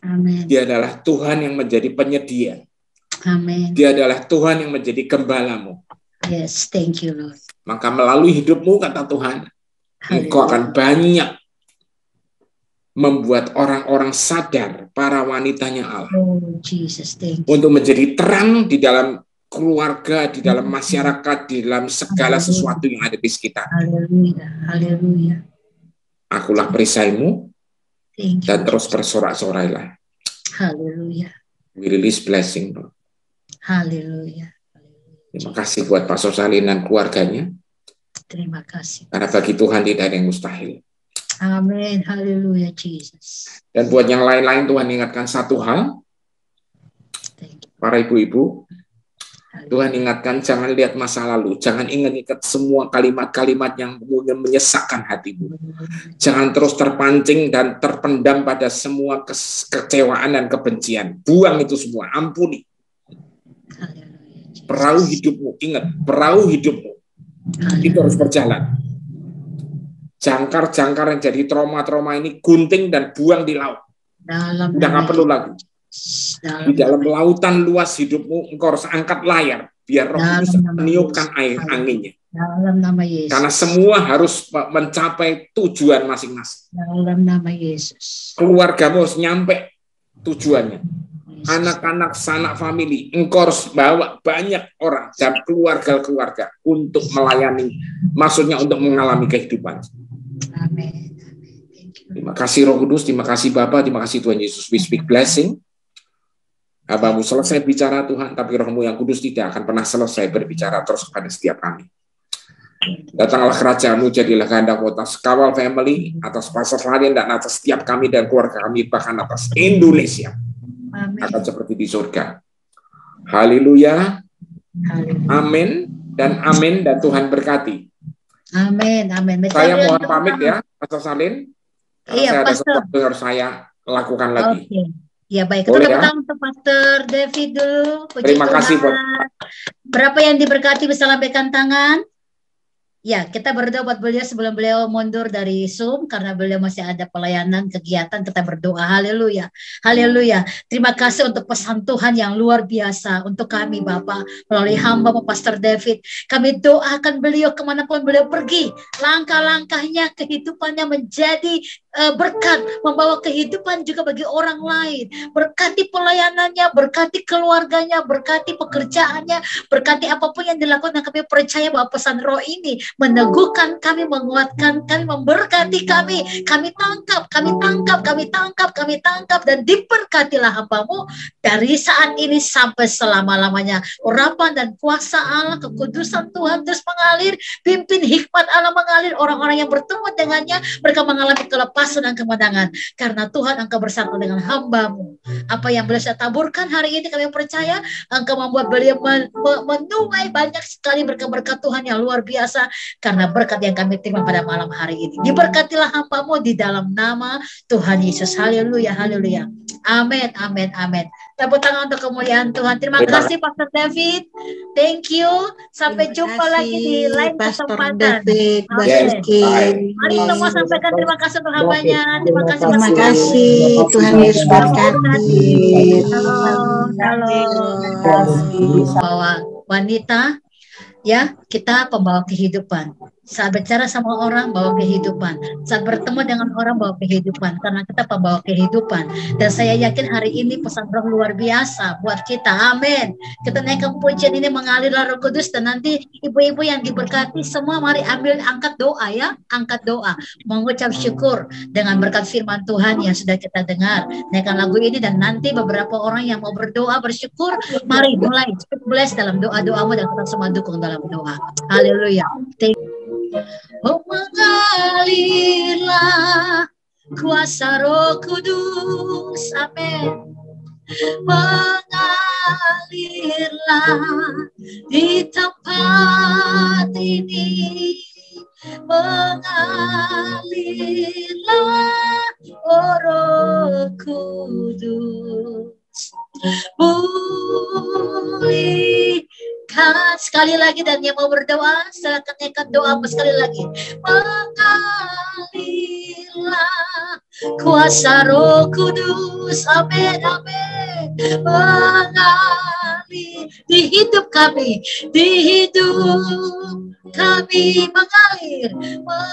Amin. Dia adalah Tuhan yang menjadi penyedia. Amin. Dia adalah Tuhan yang menjadi gembalamu. Yes, thank you Lord. Maka melalui hidupmu, kata Tuhan, Engkau akan banyak membuat orang-orang sadar, para wanitanya Allah. Oh, Jesus, thank you. Untuk menjadi terang di dalam keluarga, di dalam masyarakat, di dalam segala sesuatu yang ada di sekitar. Haleluya. Haleluya. Akulah perisaimu. Dan terus bersorak-sorailah. Haleluya. We release blessing. Haleluya. Terima kasih buat Pastor Sherlyn dan keluarganya. Terima kasih. Karena bagi Tuhan tidak ada yang mustahil. Amin. Haleluya, Jesus. Dan buat yang lain-lain, Tuhan ingatkan satu hal. Para ibu-ibu, Tuhan ingatkan jangan lihat masa lalu. Jangan ingat-ingat semua kalimat-kalimat yang mungkin menyesakkan hatimu. Jangan terus terpancing dan terpendam pada semua kekecewaan dan kebencian. Buang itu semua. Ampuni. Perahu hidupmu. Ingat, perahu hidupmu. Itu harus berjalan. Jangkar-jangkar yang jadi trauma-trauma ini gunting dan buang di laut. Udah nggak perlu lagi. Di dalam lautan luas hidupmu, engkau harus angkat layar biar Roh Kudus meniupkan air anginnya. Dalam nama Yesus. Karena semua harus mencapai tujuan masing-masing. Dalam nama Yesus. Keluargamu harus nyampe tujuannya. Anak-anak, sanak famili, engkau harus bawa banyak orang dan keluarga-keluarga untuk melayani, maksudnya untuk mengalami kehidupan. Amin. Terima kasih Roh Kudus, terima kasih Bapa, terima kasih Tuhan Yesus. We speak blessing. Abamu selesai bicara Tuhan, tapi Rohmu yang kudus tidak akan pernah selesai berbicara terus kepada setiap kami. Datanglah kerajaan-Mu, jadilah kehendak-Mu atas Kawal Family, atas Pastor Sherlyn dan atas setiap kami dan keluarga kami, bahkan atas Indonesia. Akan seperti di surga. Haleluya. Amin dan amin, dan Tuhan berkati. Amin, amin. Saya mohon pamit ya, Pastor Sherlyn. Iya, saya ada sesuatu yang harus saya lakukan lagi. Okay. Ya baik, kita tepuk tangan untuk Pastor David dulu. Puji Terima kasih. Berapa yang diberkati bisa lambaikan tangan? Ya, kita berdoa buat beliau sebelum beliau mundur dari Zoom karena beliau masih ada pelayanan kegiatan. Kita berdoa. Haleluya. Haleluya. Terima kasih untuk pesan Tuhan yang luar biasa untuk kami Bapak melalui hamba Pastor David. Kami doakan beliau kemanapun beliau pergi. Langkah-langkahnya, kehidupannya menjadi berkat, membawa kehidupan juga bagi orang lain. Berkati pelayanannya, berkati keluarganya, berkati pekerjaannya, berkati apapun yang dilakukan. Dan kami percaya bahwa pesan roh ini meneguhkan kami, menguatkan kami, memberkati kami. Kami tangkap, dan diberkatilah hamba-Mu dari saat ini sampai selama-lamanya. Urapan dan kuasa Allah, kekudusan Tuhan terus mengalir, pimpin hikmat Allah mengalir. Orang-orang yang bertemu dengannya, mereka mengalami kelepasan dan kemenangan. Karena Tuhan, Engkau bersama dengan hamba-Mu. Apa yang beliau taburkan hari ini, kami percaya Engkau membuat beliau menuai banyak sekali berkat-berkat Tuhan yang luar biasa. Karena berkat yang kami terima pada malam hari ini. Diberkatilah hamba-Mu di dalam nama Tuhan Yesus. Haleluya, haleluya. Amin, amin, amin. Tepuk tangan untuk kemuliaan Tuhan. Terima kasih Pastor David. Thank you. Sampai jumpa lagi di lain kesempatan. Mari semua sampaikan terima kasih untuk hambanya. Terima kasih. Terima kasih. Tuhan Yesus berkati. Halo. Bawa wanita, ya, kita pembawa kehidupan. Saat bicara sama orang, bawa kehidupan. Saat bertemu dengan orang, bawa kehidupan. Karena kita pembawa kehidupan. Dan saya yakin hari ini pesan roh luar biasa buat kita. Amin. Kita naikkan pujian ini mengalir Roh Kudus. Dan nanti ibu-ibu yang diberkati semua, mari angkat doa ya. Angkat doa. Mengucap syukur dengan berkat firman Tuhan yang sudah kita dengar. Naikkan lagu ini dan nanti beberapa orang yang mau berdoa, bersyukur. Mari mulai. Bless dalam doa-doamu dan kita semua dukung dalam doa. Haleluya. Oh, mengalirlah kuasa Roh Kudus, amin. Mengalirlah di tempat ini, mengalirlah oh Roh Kudus. Pulihkan sekali lagi, dan yang mau berdoa silakan naikkan doa sekali lagi. Mengalirlah kuasa Roh Kudus, amin, amin. Mengalir di hidup kami, di hidup kami mengalirlah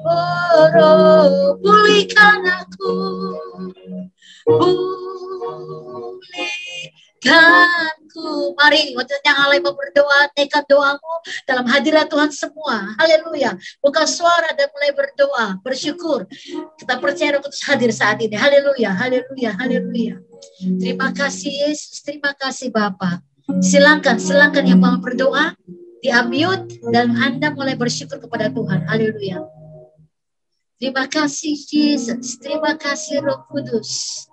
oh Roh, pulihkan aku, pulihkanku. Mari untuk yang alai mau berdoa, naikkan doamu dalam hadirat Tuhan semua. Haleluya. Buka suara dan mulai berdoa, bersyukur. Kita percaya Roh Kudus hadir saat ini. Haleluya, haleluya, haleluya. Terima kasih Yesus, terima kasih Bapa. Silakan yang mau berdoa, di-unmute dan Anda mulai bersyukur kepada Tuhan. Haleluya. Terima kasih Yesus, terima kasih Roh Kudus.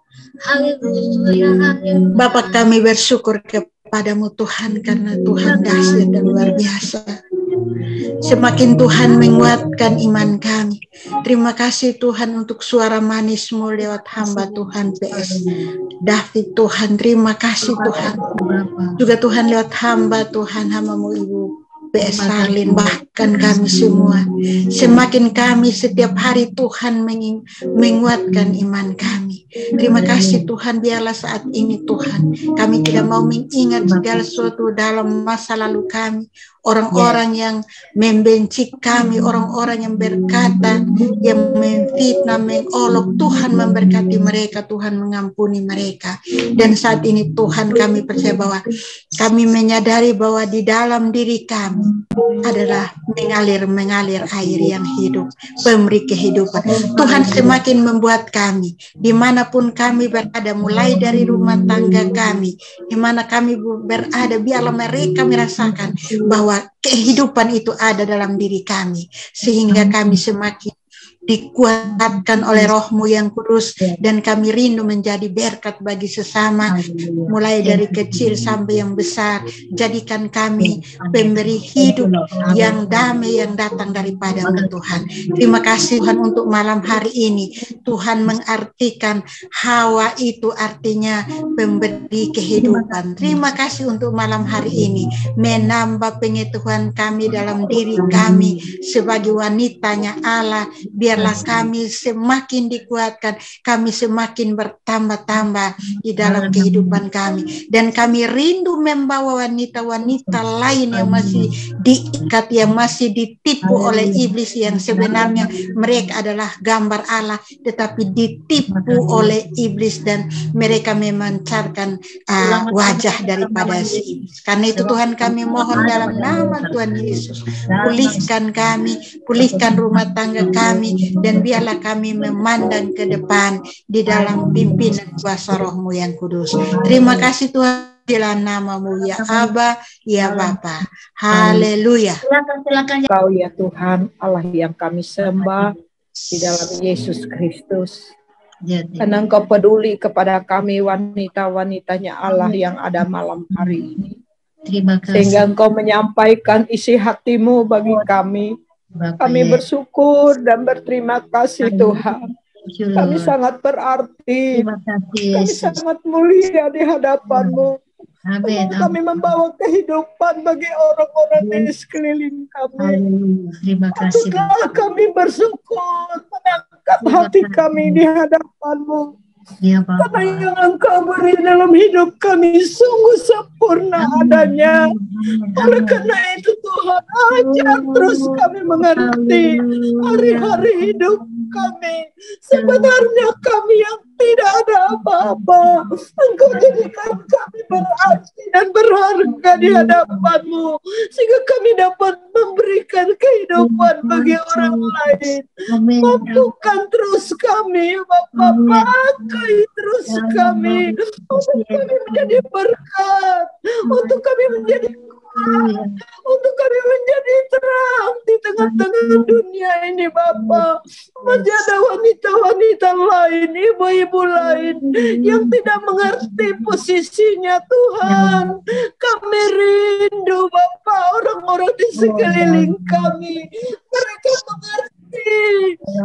Haleluya. Bapa, kami bersyukur kepadamu Tuhan, karena Tuhan dahsyat dan luar biasa. Semakin Tuhan menguatkan iman kami. Terima kasih Tuhan untuk suara manismu lewat hamba Tuhan PS David Tuhan. Terima kasih Tuhan. Juga Tuhan lewat hamba Tuhan, hamba-Mu Ibu PS Sarlin, bahkan kami semua. Semakin kami setiap hari Tuhan menguatkan iman kami. Terima kasih Tuhan, biarlah saat ini Tuhan kami tidak mau mengingat segala sesuatu dalam masa lalu kami. Orang-orang yang membenci kami, orang-orang yang berkata, yang memfitnah, mengolok, Tuhan memberkati mereka, Tuhan mengampuni mereka. Dan saat ini Tuhan kami percaya bahwa kami menyadari bahwa di dalam diri kami adalah mengalir air yang hidup, pemberi kehidupan. Tuhan semakin membuat kami, dimanapun kami berada, mulai dari rumah tangga kami, dimana kami berada, biarlah mereka merasakan bahwa kehidupan itu ada dalam diri kami, sehingga kami semakin dikuatkan oleh Roh-Mu yang kudus, dan kami rindu menjadi berkat bagi sesama, mulai dari kecil sampai yang besar. Jadikan kami pemberi hidup yang damai yang datang daripada-Mu Tuhan. Terima kasih Tuhan untuk malam hari ini. Tuhan mengartikan Hawa itu artinya pemberi kehidupan. Terima kasih untuk malam hari ini, menambah pengetahuan kami dalam diri kami sebagai wanitanya Allah. Biar biarlah kami semakin dikuatkan, kami semakin bertambah-tambah di dalam kehidupan kami. Dan kami rindu membawa wanita-wanita lain yang masih diikat, yang masih ditipu oleh iblis, yang sebenarnya mereka adalah gambar Allah, tetapi ditipu oleh iblis dan mereka memancarkan wajah daripada si iblis. Karena itu Tuhan, kami mohon dalam nama Tuhan Yesus, pulihkan kami, pulihkan rumah tangga kami, dan biarlah kami memandang ke depan di dalam pimpinan kuasa Roh-Mu yang kudus. Terima kasih Tuhan, dalam nama-Mu ya Aba, ya Bapa. Haleluya. Kau ya Tuhan, Allah yang kami sembah di dalam Yesus Kristus. Karena Engkau peduli kepada kami wanita-wanitanya Allah yang ada malam hari ini. Terima kasih. Sehingga Engkau menyampaikan isi hati-Mu bagi kami. Kami bersyukur dan berterima kasih Tuhan. Kami sangat berarti. Kami sangat mulia di hadapan-Mu. Amin. Kami membawa kehidupan bagi orang-orang di sekeliling kami. Terima kasih. Kami bersyukur mengangkat hati kami di hadapan-Mu. Ya, Bapak. Karena yang Engkau beri dalam hidup kami sungguh sempurna adanya. Oleh karena itu Tuhan, ajar terus kami mengerti hari-hari hidup kami. Sebenarnya kami yang tidak ada apa-apa, Engkau jadikan kami berarti dan berharga di hadapan-Mu, sehingga kami dapat memberikan kehidupan bagi orang lain. Mampukan terus kami, Bapak, pakai terus kami, untuk kami menjadi berkat, untuk kami menjadi kuat, untuk kami menjadi terang di tengah-tengah dunia ini, Bapak. Masih ada wanita-wanita lain, ibu-ibu lain yang tidak mengerti posisinya, Tuhan. Kami rindu, Bapak, orang-orang di sekeliling kami. Mereka mengerti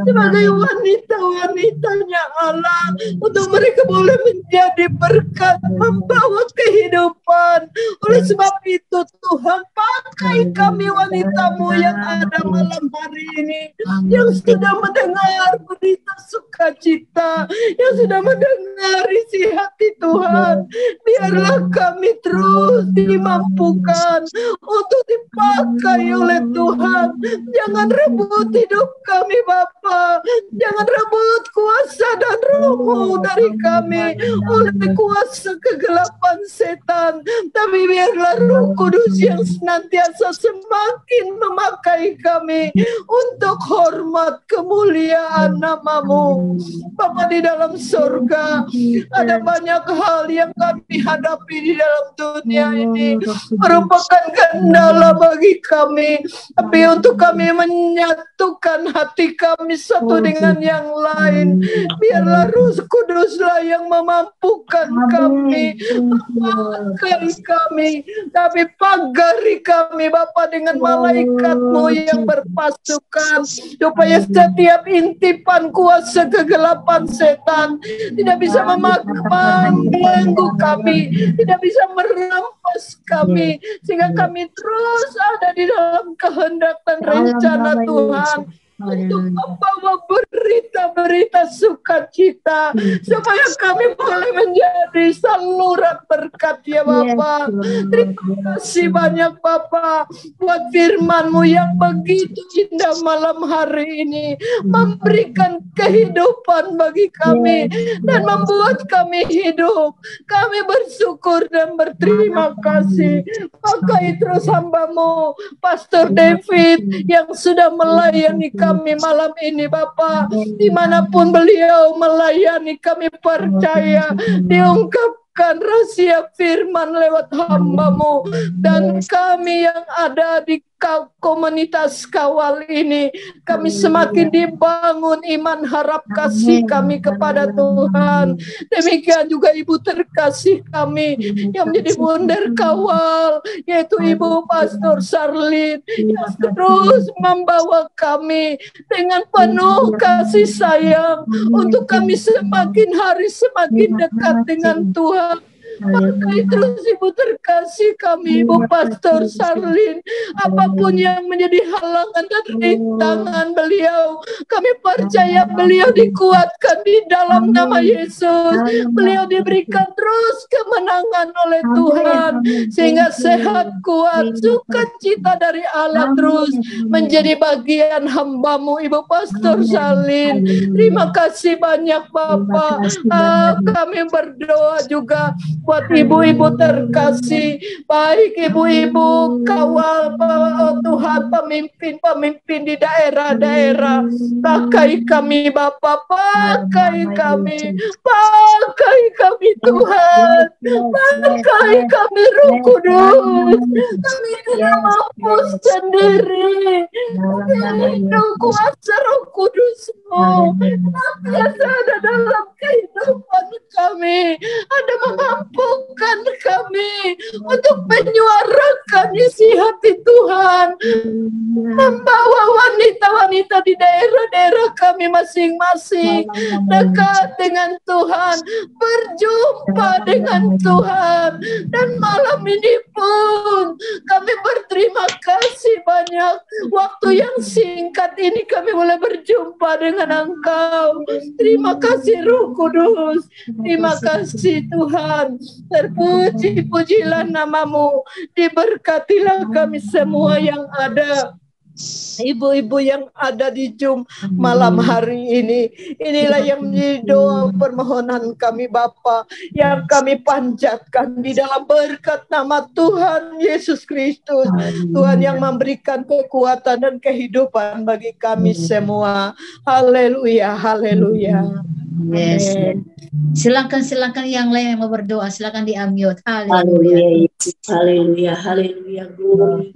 sebagai wanita-wanitanya Allah, untuk mereka boleh menjadi berkat, membawa kehidupan. Oleh sebab itu Tuhan, pakai kami wanita-Mu yang ada malam hari ini, yang sudah mendengar berita sukacita, yang sudah mendengar isi hati Tuhan. Biarlah kami terus dimampukan untuk dipakai oleh Tuhan. Jangan rebut hidup kami, Bapa. Jangan rebut kuasa dan Roh-Mu dari kami oleh kuasa kegelapan setan. Tapi biarlah Roh Kudus yang senantiasa semakin memakai kami untuk hormat kemuliaan nama-Mu. Bapa di dalam surga, ada banyak hal yang kami hadapi di dalam dunia ini, merupakan kendala bagi kami. Tapi untuk kami menyatukan hati kami satu dengan yang lain, biarlah Roh Kuduslah yang memampukan kami, memakai kami, tapi pagari kami, Bapa, dengan malaikat-Mu yang berpasukan, supaya setiap intipan kuasa kegelapan setan tidak bisa mengganggu kami, tidak bisa merampas kami, sehingga kami terus ada di dalam kehendak dan rencana Tuhan, untuk membawa berita-berita sukacita, supaya kami boleh menjadi saluran berkat, ya Bapa. Terima kasih banyak, Bapa, buat firman-Mu yang begitu indah malam hari ini, memberikan kehidupan bagi kami dan membuat kami hidup. Kami bersyukur dan berterima kasih. Pakai terus hamba-Mu, Pastor David, yang sudah melayani kami malam ini, Bapa. Dimanapun beliau melayani, kami percaya diungkapkan rahasia firman lewat hamba-Mu, dan kami yang ada di komunitas kawal ini, kami semakin dibangun iman, harap, kasih kami kepada Tuhan. Demikian juga ibu terkasih kami yang menjadi bundar kawal, yaitu Ibu Pastor Charlene, yang terus membawa kami dengan penuh kasih sayang, untuk kami semakin hari semakin dekat dengan Tuhan, Pakai terus Ibu terkasih kami, Ibu Pastor Sarlin. Apapun yang menjadi halangan dan rintangan beliau, kami percaya beliau dikuatkan di dalam nama Yesus. Beliau diberikan terus kemenangan oleh Tuhan, sehingga sehat, kuat, sukacita dari Allah terus menjadi bagian hamba-Mu, Ibu Pastor Sarlin. Terima kasih banyak Bapak. Kami berdoa juga buat ibu-ibu terkasih, baik ibu-ibu kawal Tuhan, pemimpin-pemimpin di daerah-daerah. Pakai kami Bapak, pakai kami Tuhan, pakai kami Roh Kudus. Kami tidak mampu sendiri, Roh kuasa Roh Kudus-Mu biasa ada dalam kehidupan kami, ada memampukan kami untuk menyuarakan isi hati Tuhan, membawa wanita-wanita di daerah-daerah kami masing-masing dekat dengan Tuhan, berjumpa dengan Tuhan. Dan malam ini pun kami berterima kasih banyak, waktu yang singkat ini kami boleh berjumpa dengan Engkau. Terima kasih Roh Kudus, terima kasih Tuhan. Terpuji-pujilah nama-Mu, diberkatilah kami semua yang ada, ibu-ibu yang ada di malam hari ini. Inilah yang menjadi doa permohonan kami Bapa, yang kami panjatkan di dalam berkat nama Tuhan Yesus Kristus. Tuhan yang memberikan kekuatan dan kehidupan bagi kami semua. Haleluya, haleluya. Yes. Silakan yang lain yang mau berdoa, silakan di-unmute. Haleluya. Haleluya, haleluya, glory,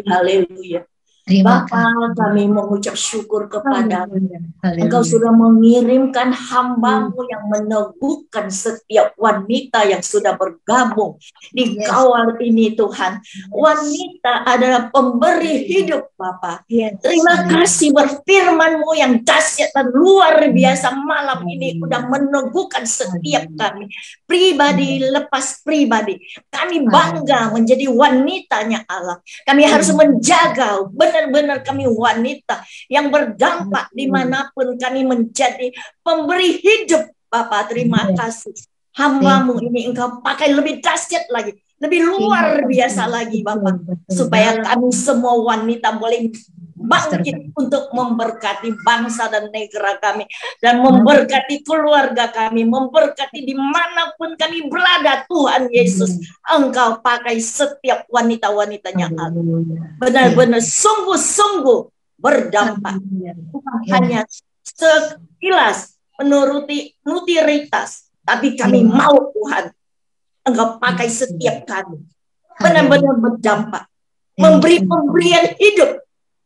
haleluya. Bapa, kami mengucap syukur kepada-Mu. Engkau sudah mengirimkan hamba-Mu yang meneguhkan setiap wanita yang sudah bergabung di kawal ini, Tuhan. Wanita adalah pemberi hidup, Bapa. Terima kasih berfirman-Mu yang dahsyat dan luar biasa malam ini sudah meneguhkan setiap kami, pribadi lepas pribadi. Kami bangga menjadi wanitanya Allah. Kami harus menjaga benar-benar kami wanita yang berdampak dimanapun kami menjadi pemberi hidup. Bapak, terima kasih. Hamba-Mu ini Engkau pakai lebih dahsyat lagi, lebih luar biasa lagi Bapak, supaya kami semua wanita boleh bangkit untuk memberkati bangsa dan negara kami, dan memberkati keluarga kami, memberkati dimanapun kami berada. Tuhan Yesus, Engkau pakai setiap wanita-wanitanya benar-benar sungguh-sungguh berdampak, bukan hanya sekilas menuruti nutiritas, tapi kami mau Tuhan Engkau pakai setiap kami benar-benar berdampak, memberi pemberian hidup.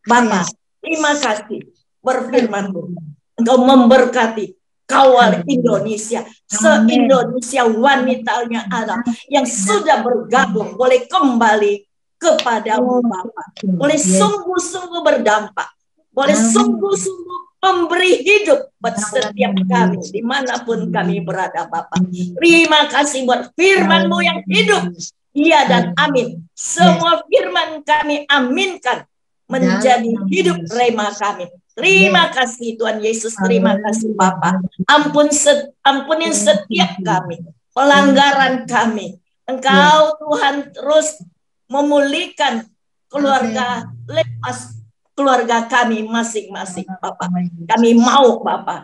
Bapak, terima kasih berfirman-Mu. Engkau memberkati kawal Indonesia, se-Indonesia wanitanya Allah yang sudah bergabung boleh kembali kepada-Mu Bapak, boleh sungguh-sungguh berdampak, boleh sungguh-sungguh memberi hidup buat setiap kami dimanapun kami berada Bapak. Terima kasih buat firman-Mu yang hidup, iya dan amin. Semua firman kami aminkan menjadi hidup rema kami. Terima kasih Tuhan Yesus, terima kasih Bapa. Ampunin setiap kami, pelanggaran kami. Engkau Tuhan terus memulihkan keluarga, lepas keluarga kami masing-masing Bapa. Kami mau Bapa,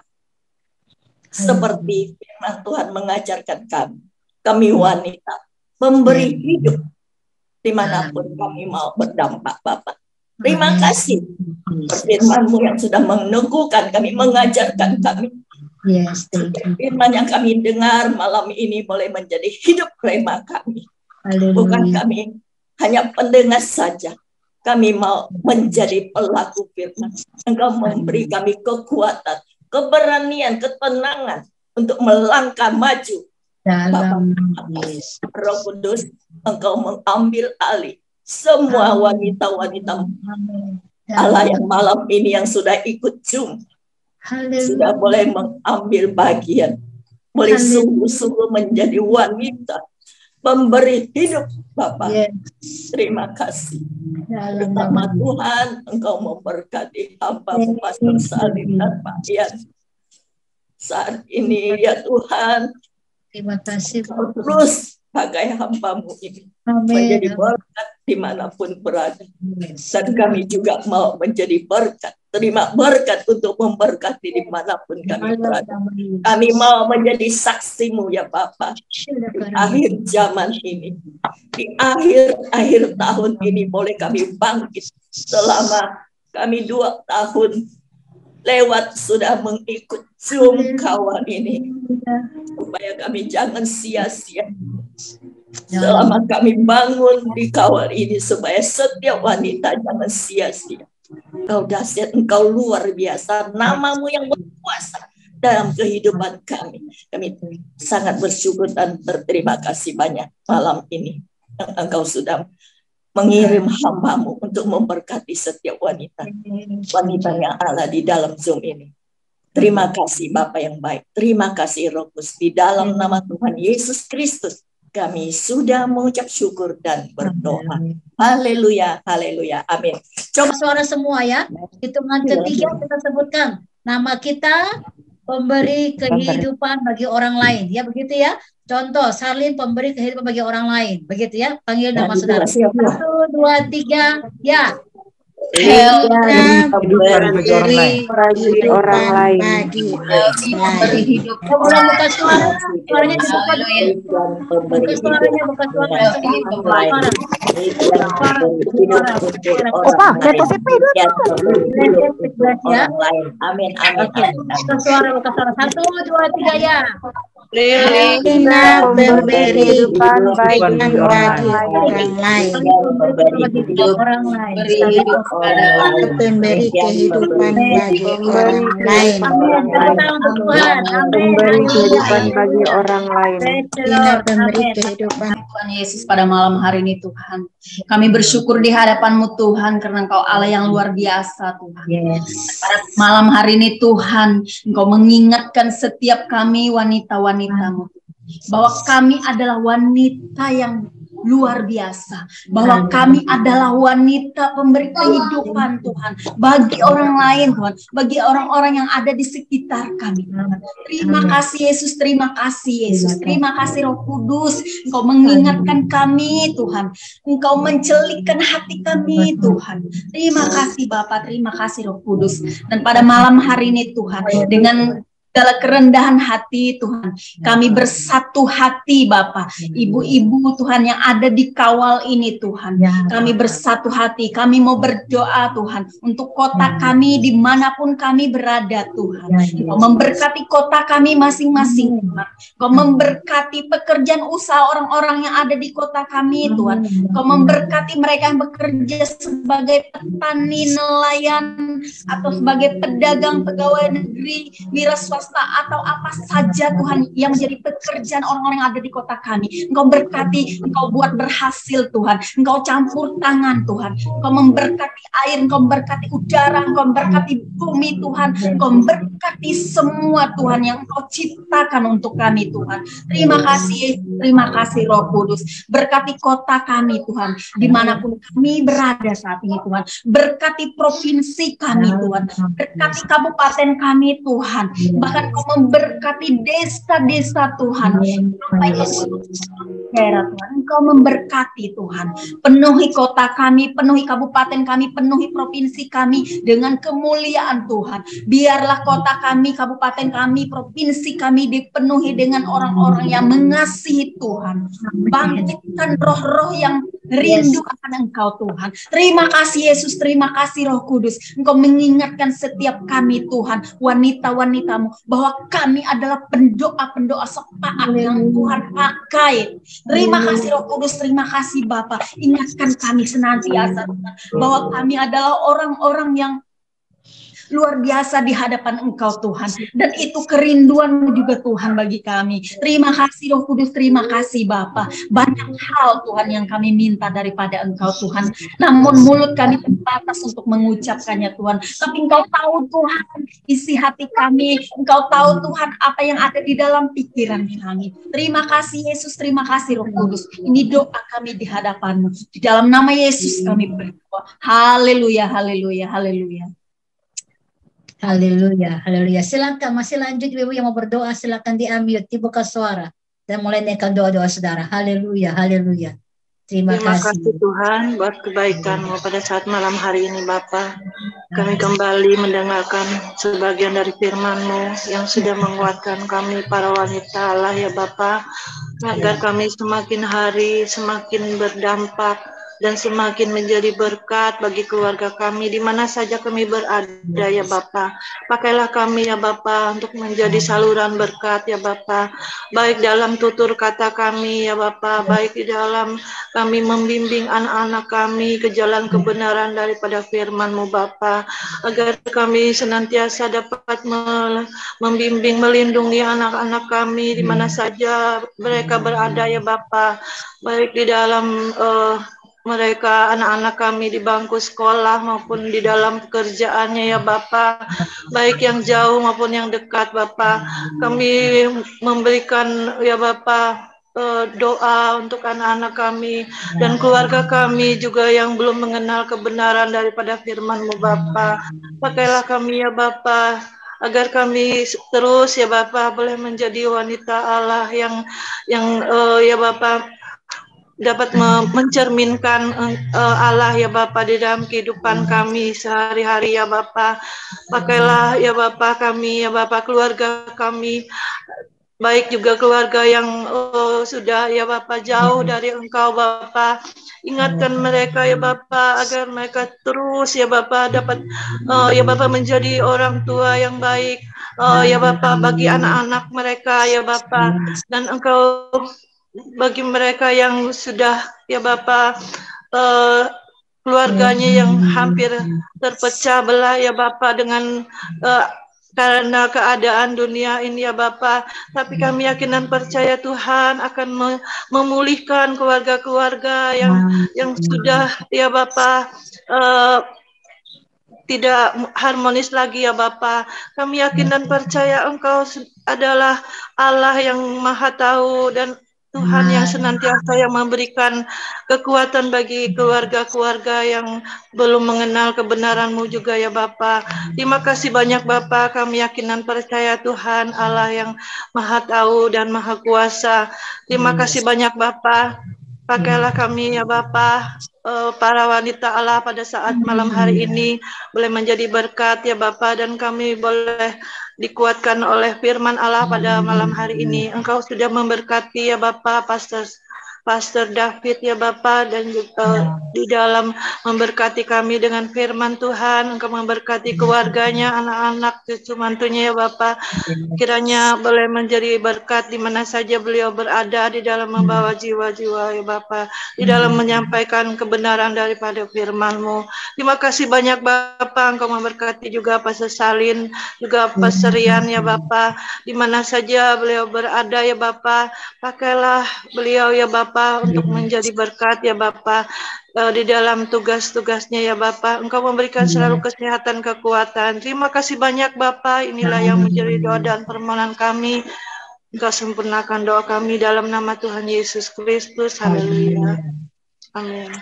seperti firman Tuhan mengajarkan kami. Kami wanita memberi hidup dimanapun kami mau berdampak Bapa. Terima kasih firman-Mu yang sudah meneguhkan kami, mengajarkan kami. Firman yang kami dengar malam ini boleh menjadi hidup rema kami. Bukan kami hanya pendengar saja. Kami mau menjadi pelaku firman. Engkau memberi kami kekuatan, keberanian, ketenangan untuk melangkah maju. Bapak, Roh Kudus, Engkau mengambil alih semua wanita-wanita Allah yang malam ini yang sudah ikut Zoom, sudah boleh mengambil bagian boleh sungguh-sungguh menjadi wanita pemberi hidup, Bapak. Terima kasih. Pertama Tuhan, Engkau memberkati hamba-Mu Pastor Salim dan Pak Ian saat ini, ya Tuhan. Terima kasih. Terus pakai hamba-Mu ini menjadi berkat dimanapun berada. Dan kami juga mau menjadi berkat. Terima berkat untuk memberkati dimanapun kami berada. Kami mau menjadi saksi-Mu, ya Bapa. Di akhir zaman ini, di akhir tahun ini, boleh kami bangkit selama kami 2 tahun lewat sudah mengikut Zoom kawan ini, supaya kami jangan sia-sia selama kami bangun di kawal ini, supaya setiap wanita jangan sia-sia. Engkau dahsyat, Engkau luar biasa, nama-Mu yang berkuasa dalam kehidupan kami. Kami sangat bersyukur dan berterima kasih banyak malam ini yang Engkau sudah mengirim hamba-Mu untuk memberkati setiap wanita yang ada di dalam Zoom ini. Terima kasih Bapa yang baik. Terima kasih Roh Kudus. Di dalam nama Tuhan Yesus Kristus kami sudah mengucap syukur dan berdoa. Haleluya, haleluya, amin. Coba suara semua ya. Hitungan ketiga kita sebutkan nama kita, pemberi kehidupan bagi orang lain. Ya begitu ya. Contoh, Salim pemberi kehidupan bagi orang lain. Begitu ya. Panggil nama saudara. 1, 2, 3, ya. Memberi orang lain. Memberi hidup. Ulang buka suara. Suaranya dibuka dulu. Buka suaranya, buka suara. Opa, KTP dulu. Amin, amin. Buka suara, buka suara. 1, 2, 3, ya. Lina memberi kehidupan bagi orang lain. Memberi kehidupan bagi orang lain. Memberi kehidupan bagi orang lain. Lina memberi kehidupan. Tuhan Yesus, pada malam hari ini Tuhan, kami bersyukur di hadapan-Mu Tuhan, karena Engkau Allah yang luar biasa Tuhan. Pada malam hari ini Tuhan, Engkau mengingatkan setiap kami wanita-wanita-Mu bahwa kami adalah wanita yang luar biasa, bahwa kami adalah wanita pemberi kehidupan Tuhan bagi orang lain Tuhan, bagi orang-orang yang ada di sekitar kami Tuhan. Terima kasih Yesus, terima kasih Yesus, terima kasih Roh Kudus, Engkau mengingatkan kami Tuhan, Engkau mencelikkan hati kami Tuhan. Terima kasih Bapa, terima kasih Roh Kudus. Dan pada malam hari ini Tuhan, dengan segala kerendahan hati Tuhan, kami bersatu hati Bapa, ibu-ibu Tuhan yang ada di kawal ini Tuhan, kami bersatu hati, kami mau berdoa Tuhan untuk kota kami dimanapun kami berada Tuhan. Engkau memberkati kota kami masing-masing Tuhan, Engkau memberkati pekerjaan usaha orang-orang yang ada di kota kami Tuhan, Engkau memberkati mereka yang bekerja sebagai petani, nelayan, atau sebagai pedagang, pegawai negeri, wira swasta, atau apa saja Tuhan yang menjadi pekerjaan orang-orang yang ada di kota kami. Engkau berkati, Engkau buat berhasil Tuhan, Engkau campur tangan Tuhan, Engkau memberkati air, Engkau memberkati udara, Engkau memberkati bumi Tuhan, Engkau memberkati semua Tuhan yang Engkau ciptakan untuk kami Tuhan. Terima kasih Roh Kudus. Berkati kota kami Tuhan, dimanapun kami berada saat ini Tuhan. Berkati provinsi kami Tuhan, berkati kabupaten kami Tuhan, bahkan Kau memberkati desa-desa Tuhan. Tuhan, Engkau memberkati Tuhan. Penuhi kota kami, penuhi kabupaten kami, penuhi provinsi kami dengan kemuliaan Tuhan. Biarlah kota kami, kabupaten kami, provinsi kami dipenuhi dengan orang-orang yang mengasihi Tuhan. Bangkitkan roh-roh yang rindu akan Engkau Tuhan. Terima kasih Yesus, terima kasih Roh Kudus. Engkau mengingatkan setiap kami Tuhan, wanita-wanita-Mu, bahwa kami adalah pendoa-pendoa sepakat yang Tuhan pakai. Terima kasih Roh Kudus, terima kasih Bapa. Ingatkan kami senantiasa Tuhan, bahwa kami adalah orang-orang yang luar biasa di hadapan Engkau Tuhan. Dan itu kerinduan juga Tuhan bagi kami. Terima kasih Roh Kudus, terima kasih Bapa. Banyak hal Tuhan yang kami minta daripada Engkau Tuhan. Namun mulut kami terbatas untuk mengucapkannya Tuhan. Tapi Engkau tahu Tuhan isi hati kami. Engkau tahu Tuhan apa yang ada di dalam pikiran kami. Terima kasih Yesus, terima kasih Roh Kudus. Ini doa kami di hadapan-Mu. Di dalam nama Yesus kami berdoa. Haleluya, haleluya, haleluya. Haleluya, haleluya. Silakan, masih lanjut Ibu yang mau berdoa, silakan di-unmute, dibuka suara. Dan mulai naikkan doa-doa saudara. Haleluya, haleluya. Terima kasih Tuhan buat kebaikan-Mu pada saat malam hari ini Bapa. Kami kembali mendengarkan sebagian dari firman-Mu yang sudah menguatkan kami para wanita Allah ya Bapa. Agar kami semakin hari semakin berdampak dan semakin menjadi berkat bagi keluarga kami di mana saja kami berada ya Bapa. Pakailah kami ya Bapa untuk menjadi saluran berkat ya Bapa. Baik dalam tutur kata kami ya Bapa, baik di dalam kami membimbing anak-anak kami ke jalan kebenaran daripada firman-Mu Bapa. Agar kami senantiasa dapat membimbing, melindungi anak-anak kami di mana saja mereka berada ya Bapa. Baik di dalam mereka anak-anak kami di bangku sekolah maupun di dalam pekerjaannya ya Bapa, baik yang jauh maupun yang dekat Bapa. Kami memberikan ya Bapa doa untuk anak-anak kami dan keluarga kami juga yang belum mengenal kebenaran daripada firman-Mu Bapa. Pakailah kami ya Bapa, agar kami terus ya Bapa boleh menjadi wanita Allah yang ya Bapa dapat mencerminkan Allah ya Bapa di dalam kehidupan kami sehari-hari ya Bapa. Pakailah ya Bapa kami ya Bapa, keluarga kami, baik juga keluarga yang sudah ya Bapa jauh dari Engkau Bapa. Ingatkan mereka ya Bapa agar mereka terus ya Bapa dapat ya Bapa menjadi orang tua yang baik ya Bapa bagi anak-anak mereka ya Bapa. Dan Engkau bagi mereka yang sudah ya Bapa keluarganya yang hampir terpecah belah ya Bapa dengan karena keadaan dunia ini ya Bapa. Tapi kami yakin dan percaya Tuhan akan memulihkan keluarga-keluarga yang sudah ya Bapa tidak harmonis lagi ya Bapa. Kami yakin dan percaya Engkau adalah Allah yang Maha Tahu dan Tuhan yang senantiasa yang memberikan kekuatan bagi keluarga-keluarga yang belum mengenal kebenaran-Mu juga ya Bapa. Terima kasih banyak Bapa, kami yakin dan percaya Tuhan Allah yang Maha Tahu dan Maha Kuasa. Terima kasih banyak Bapa. Pakailah kami ya Bapa, para wanita Allah pada saat malam hari ini boleh menjadi berkat ya Bapa, dan kami boleh dikuatkan oleh firman Allah pada malam hari ini. Engkau sudah memberkati ya Bapa Pastor David ya Bapa, dan juga di dalam memberkati kami dengan firman Tuhan. Engkau memberkati keluarganya, anak-anak, cucu mantunya ya Bapa. Kiranya boleh menjadi berkat di mana saja beliau berada di dalam membawa jiwa-jiwa ya Bapa, di dalam menyampaikan kebenaran daripada firman-Mu. Terima kasih banyak Bapa. Engkau memberkati juga Pastor Salin, juga Pastor Rian ya Bapa, di mana saja beliau berada ya Bapa. Pakailah beliau ya Bapa untuk menjadi berkat ya Bapa di dalam tugas-tugasnya ya Bapa. Engkau memberikan selalu kesehatan, kekuatan. Terima kasih banyak Bapa. Inilah yang menjadi doa dan permohonan kami. Engkau sempurnakan doa kami dalam nama Tuhan Yesus Kristus. Haleluya. Amin.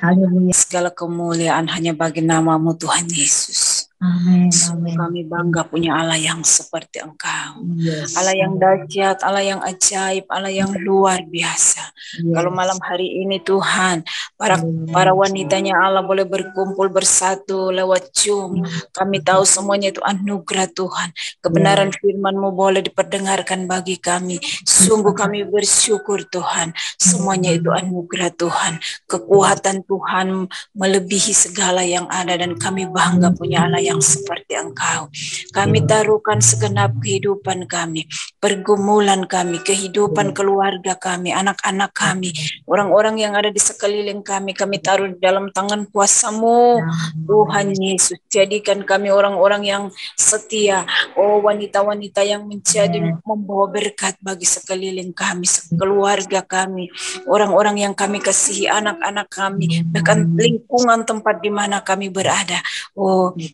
Segala kemuliaan hanya bagi nama-Mu Tuhan Yesus. Amin. Kami bangga punya Allah yang seperti Engkau. Yes. Allah yang dahsyat, Allah yang ajaib, Allah yang luar biasa. Yes. Kalau malam hari ini Tuhan, para wanitanya Allah boleh berkumpul bersatu lewat Zoom. Kami tahu semuanya itu anugerah Tuhan. Kebenaran firman-Mu boleh diperdengarkan bagi kami. Sungguh kami bersyukur Tuhan. Semuanya itu anugerah Tuhan. Kekuatan Tuhan melebihi segala yang ada, dan kami bangga punya Allah yang seperti Engkau. Engkau. Kami taruhkan segenap kehidupan kami, pergumulan kami, kehidupan keluarga kami, anak-anak kami, orang-orang yang ada di sekeliling kami taruh di dalam tangan kuasa-Mu, Tuhan Yesus. Jadikan kami orang-orang yang setia, wanita-wanita yang menjadi membawa berkat bagi sekeliling kami, keluarga kami, orang-orang yang kami kasihi, anak-anak kami, bahkan lingkungan tempat di mana kami berada.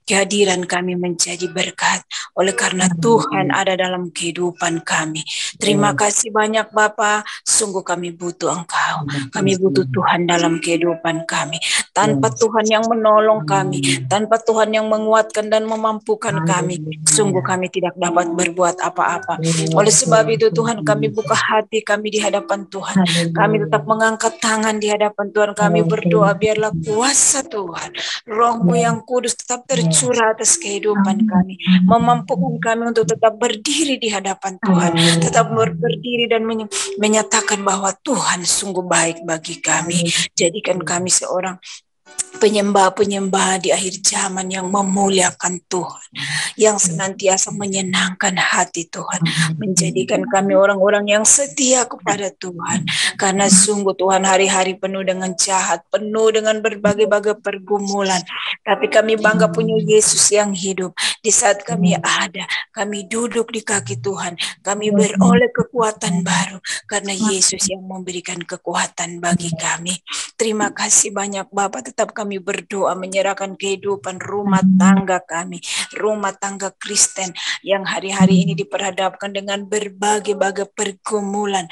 Kehadiran kami menjadi berkat oleh karena Tuhan ada dalam kehidupan kami. Terima kasih banyak Bapa, sungguh kami butuh Engkau. Kami butuh Tuhan dalam kehidupan kami. Tanpa Tuhan yang menolong kami, tanpa Tuhan yang menguatkan dan memampukan kami, sungguh kami tidak dapat berbuat apa-apa. Oleh sebab itu Tuhan, kami buka hati kami di hadapan Tuhan. Kami tetap mengangkat tangan di hadapan Tuhan. Kami berdoa biarlah kuasa Tuhan, Roh-Mu yang kudus tetap tercurah atas kehidupan kami, memampukan kami untuk tetap berdiri di hadapan Tuhan, tetap berdiri dan menyatakan bahwa Tuhan sungguh baik bagi kami. Jadikan kami seorang penyembah-penyembah di akhir zaman yang memuliakan Tuhan, yang senantiasa menyenangkan hati Tuhan, menjadikan kami orang-orang yang setia kepada Tuhan, karena sungguh Tuhan hari-hari penuh dengan jahat, penuh dengan berbagai-bagai pergumulan, tapi kami bangga punya Yesus yang hidup. Di saat kami ada, kami duduk di kaki Tuhan, kami beroleh kekuatan baru, karena Yesus yang memberikan kekuatan bagi kami. Terima kasih banyak Bapa, tetap kami berdoa menyerahkan kehidupan rumah tangga kami, rumah tangga Kristen yang hari-hari ini diperhadapkan dengan berbagai-bagai pergumulan.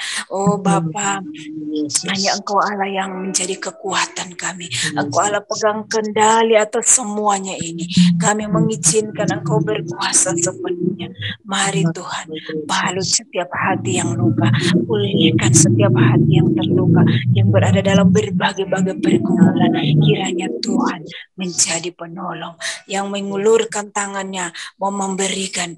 Bapa, hanya Engkau Allah yang menjadi kekuatan kami. Engkau Allah pegang kendali atas semuanya ini. Kami mengizinkan Engkau berkuasa sepenuhnya. Mari Tuhan, balut setiap hati yang luka, pulihkan setiap hati yang terluka, yang berada dalam berbagai-bagai pergumulan. Kiranya Tuhan menjadi penolong yang mengulurkan tangannya, mau memberikan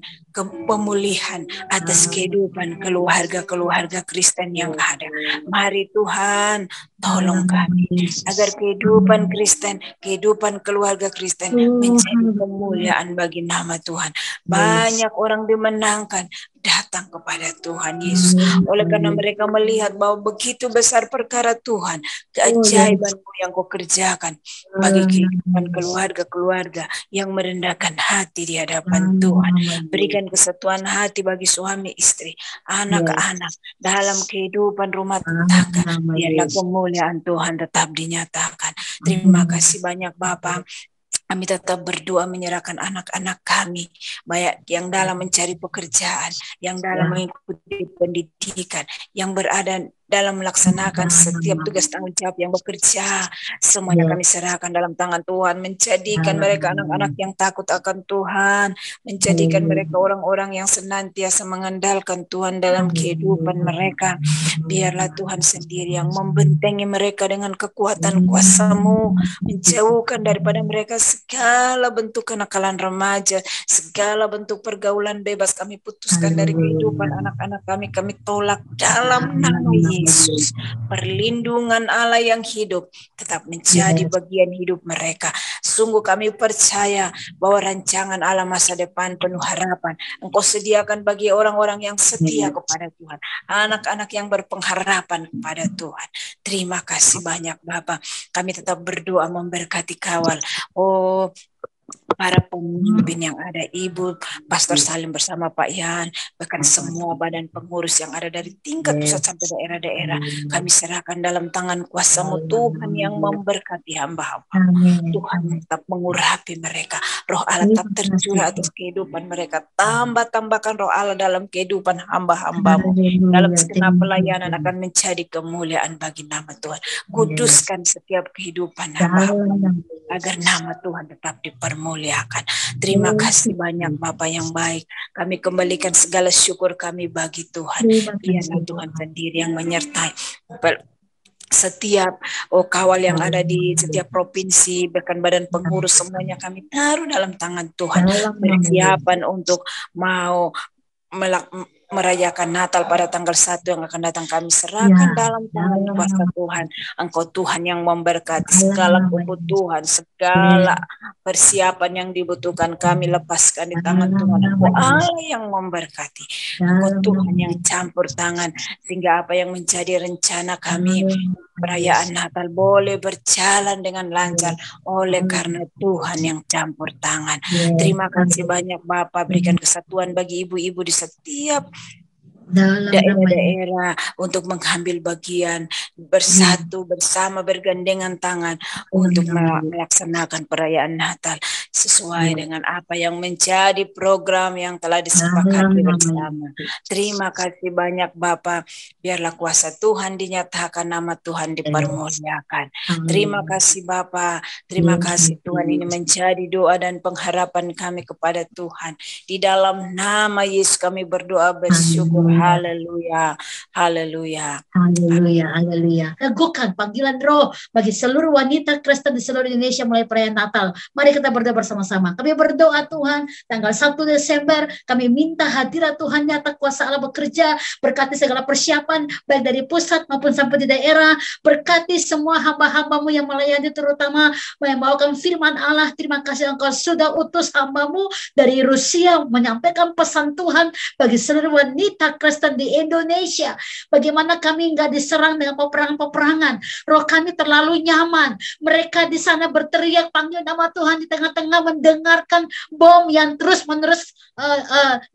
pemulihan atas kehidupan keluarga-keluarga Kristen yang ada. Mari Tuhan, tolong kami agar kehidupan Kristen, kehidupan keluarga Kristen menjadi kemuliaan bagi nama Tuhan. Banyak orang dimenangkan datang kepada Tuhan Yesus, oleh karena mereka melihat bahwa begitu besar perkara Tuhan, keajaiban-Mu yang Kau kerjakan bagi kehidupan keluarga-keluarga yang merendahkan hati di hadapan Tuhan. Berikan kesatuan hati bagi suami istri, anak-anak dalam kehidupan rumah tangga. Biarlah kemuliaan Tuhan tetap dinyatakan. Terima kasih banyak Bapa. Kami tetap berdoa menyerahkan anak-anak kami, baik yang dalam mencari pekerjaan, yang dalam mengikuti pendidikan, yang berada dalam melaksanakan setiap tugas tanggung jawab yang bekerja. Semuanya kami serahkan dalam tangan Tuhan, menjadikan mereka anak-anak yang takut akan Tuhan, menjadikan mereka orang-orang yang senantiasa mengandalkan Tuhan dalam kehidupan mereka. Biarlah Tuhan sendiri yang membentengi mereka dengan kekuatan kuasa-Mu, menjauhkan daripada mereka segala bentuk kenakalan remaja, segala bentuk pergaulan bebas. Kami putuskan dari kehidupan anak-anak kami tolak dalam nama Yesus. Perlindungan Allah yang hidup tetap menjadi bagian hidup mereka. Sungguh kami percaya bahwa rancangan Allah masa depan penuh harapan Engkau sediakan bagi orang-orang yang setia kepada Tuhan, anak-anak yang berpengharapan kepada Tuhan. Terima kasih banyak Bapa. Kami tetap berdoa memberkati kawal para pemimpin yang ada, Ibu Pastor Salim bersama Pak Yan, bahkan semua badan pengurus yang ada dari tingkat pusat sampai daerah-daerah. Kami serahkan dalam tangan kuasa-Mu Tuhan yang memberkati hamba-hamba. Tuhan tetap mengurapi mereka. Roh Allah tetap tercurah atas kehidupan mereka. Tambahkan Roh Allah dalam kehidupan hamba-hamba-Mu. Dalam segenap pelayanan akan menjadi kemuliaan bagi nama Tuhan. Kuduskan setiap kehidupan hamba-hamba agar nama Tuhan tetap dipermuliakan. Terima kasih banyak Bapa yang baik. Kami kembalikan segala syukur kami bagi Tuhan. Biarlah Tuhan sendiri yang menyertai setiap kawal yang ada di setiap provinsi, bahkan badan pengurus, semuanya kami taruh dalam tangan Tuhan. Persiapan untuk mau merayakan Natal pada tanggal 1 yang akan datang, kami serahkan dalam tangan kuasa Tuhan. Engkau Tuhan yang memberkati segala kebutuhan, segala persiapan yang dibutuhkan, kami lepaskan di tangan Tuhan. Engkau Allah yang memberkati, Engkau Tuhan yang campur tangan, sehingga apa yang menjadi rencana kami perayaan Natal boleh berjalan dengan lancar oleh karena Tuhan yang campur tangan. Terima kasih banyak Bapak, berikan kesatuan bagi ibu-ibu di setiap daerah-daerah untuk mengambil bagian, bersatu bersama, bergandengan tangan untuk melaksanakan perayaan Natal sesuai dengan apa yang menjadi program yang telah disepakati bersama. Terima kasih banyak Bapak, biarlah kuasa Tuhan dinyatakan, nama Tuhan dipermuliakan. Terima kasih Bapak, terima kasih Tuhan, ini menjadi doa dan pengharapan kami kepada Tuhan. Di dalam nama Yesus kami berdoa bersyukur. Haleluya, haleluya, haleluya, haleluya. Teguhkan panggilan roh bagi seluruh wanita Kristen di seluruh Indonesia mulai perayaan Natal. Mari kita berdoa bersama-sama. Kami berdoa Tuhan, tanggal 1 Desember kami minta hadirat Tuhan nyata, kuasa Allah bekerja, berkati segala persiapan baik dari pusat maupun sampai di daerah. Berkati semua hamba-hambamu yang melayani, terutama membawakan firman Allah. Terima kasih Engkau sudah utus hambamu dari Rusia menyampaikan pesan Tuhan bagi seluruh wanita Kristen di Indonesia. Bagaimana kami nggak diserang dengan peperangan-peperangan. Roh kami terlalu nyaman. Mereka di sana berteriak panggil nama Tuhan, di tengah-tengah mendengarkan bom yang terus-menerus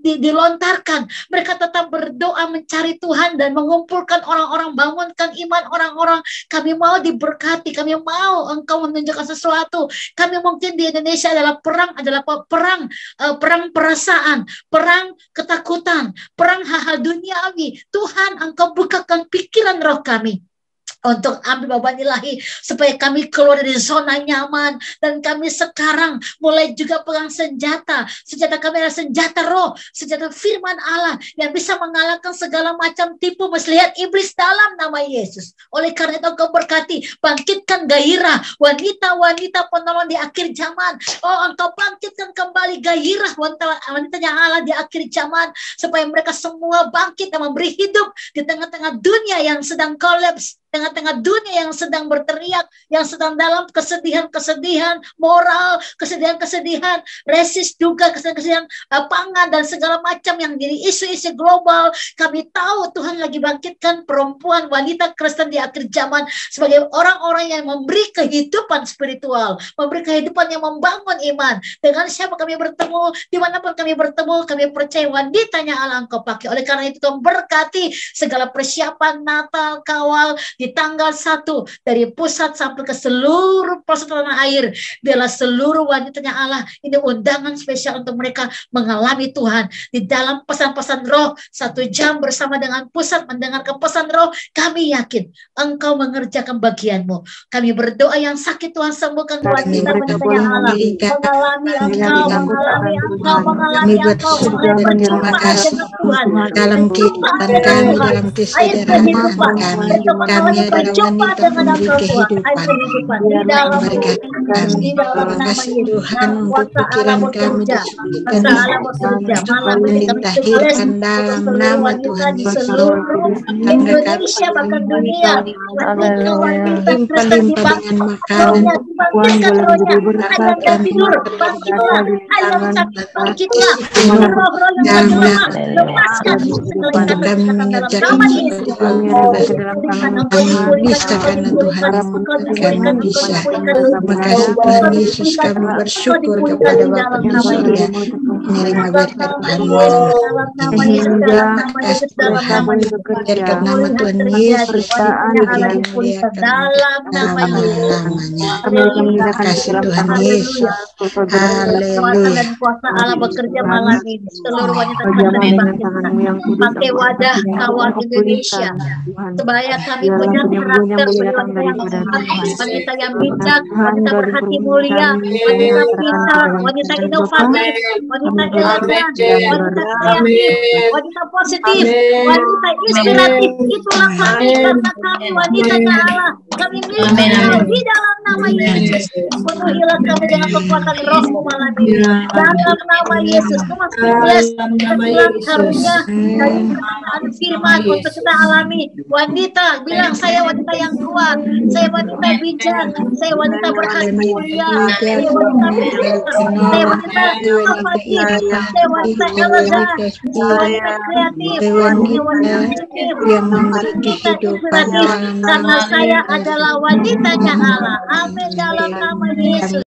dilontarkan. Mereka tetap berdoa mencari Tuhan dan mengumpulkan orang-orang, bangunkan iman orang-orang. Kami mau diberkati, kami mau Engkau menunjukkan sesuatu. Kami mungkin di Indonesia adalah perang perasaan, perang ketakutan, perang hal-hal duniawi. Tuhan, Engkau bukakan pikiran roh kami untuk ambil beban ilahi supaya kami keluar dari zona nyaman, dan kami sekarang mulai juga pegang senjata. Senjata kami adalah senjata roh, senjata firman Allah yang bisa mengalahkan segala macam tipu muslihat iblis dalam nama Yesus. Oleh karena itu Engkau berkati, bangkitkan gairah wanita-wanita penolong di akhir zaman. Oh, Engkau bangkitkan kembali gairah wanita-wanita yang Allah di akhir zaman, supaya mereka semua bangkit dan memberi hidup di tengah-tengah dunia yang sedang kolaps, tengah-tengah dunia yang sedang berteriak, yang sedang dalam kesedihan-kesedihan moral, kesedihan-kesedihan resis juga, kesedihan pangan dan segala macam yang jadi isu-isu global. Kami tahu Tuhan lagi bangkitkan perempuan wanita Kristen di akhir zaman sebagai orang-orang yang memberi kehidupan spiritual, memberi kehidupan yang membangun iman. Dengan siapa kami bertemu, dimanapun kami bertemu, kami percaya wanitanya Allah Engkau pakai. Oleh karena itu Kau berkati segala persiapan Natal, kawal di tanggal 1 dari pusat sampai ke seluruh pelosok tanah air. Biarlah seluruh wanitanya Allah ini undangan spesial untuk mereka mengalami Tuhan di dalam pesan-pesan roh. 1 jam bersama dengan pusat mendengarkan pesan roh. Kami yakin Engkau mengerjakan bagianmu. Kami berdoa yang sakit Tuhan sembuhkan, wanita-wanitanya Allah mengalami Engkau terima kasih dalam kehidupan kami, dalam kesederhanaan kami adalah wanita memberi kehidupan. Berkat kami, terima kasih Tuhan untuk pikiran kami ditahirkan dalam nama Tuhan Yesus. Indonesia bahkan dunia, limpah-limpah dengan makanan. Untuk kami mengerjakan kami bisa karena Tuhan kami bisa. Terima kasih Tuhan Yesus, kami bersyukur kepada Bapa di surga menerima berkat Tuhan ini. Terima kasih Tuhan, berkat nama Tuhan Yesus dimuliakan dalam namanya. Terima kasih Tuhan Yesus. Haleluya. Kuasa Allah bekerja malam ini. Seluruh wanita pakai wadah kawal Indonesia supaya kami punya karakter wanita yang bijak, wanita berhati mulia, wanita pintar, wanita inovatif, wanita elegan, wanita kreatif, wanita positif, wanita inspiratif. Itulah kami, karena kami wanitanya Allah Kami minta di dalam nama Yesus. Penuhilah kami dengan kekuatan Roh-Mu malam ini. Dalam nama Yesus. Karunia dari firman untuk kita alami. Wanita bilang, saya wanita yang kuat, saya wanita bijak, saya wanita berhati mulia, saya wanita bijak, saya wanita apatis, saya wanita elegan, saya wanita kreatif, saya wanita positif, yang memberi kehidupan karena saya adalah wanitanya Allah. Amin dalam nama Yesus.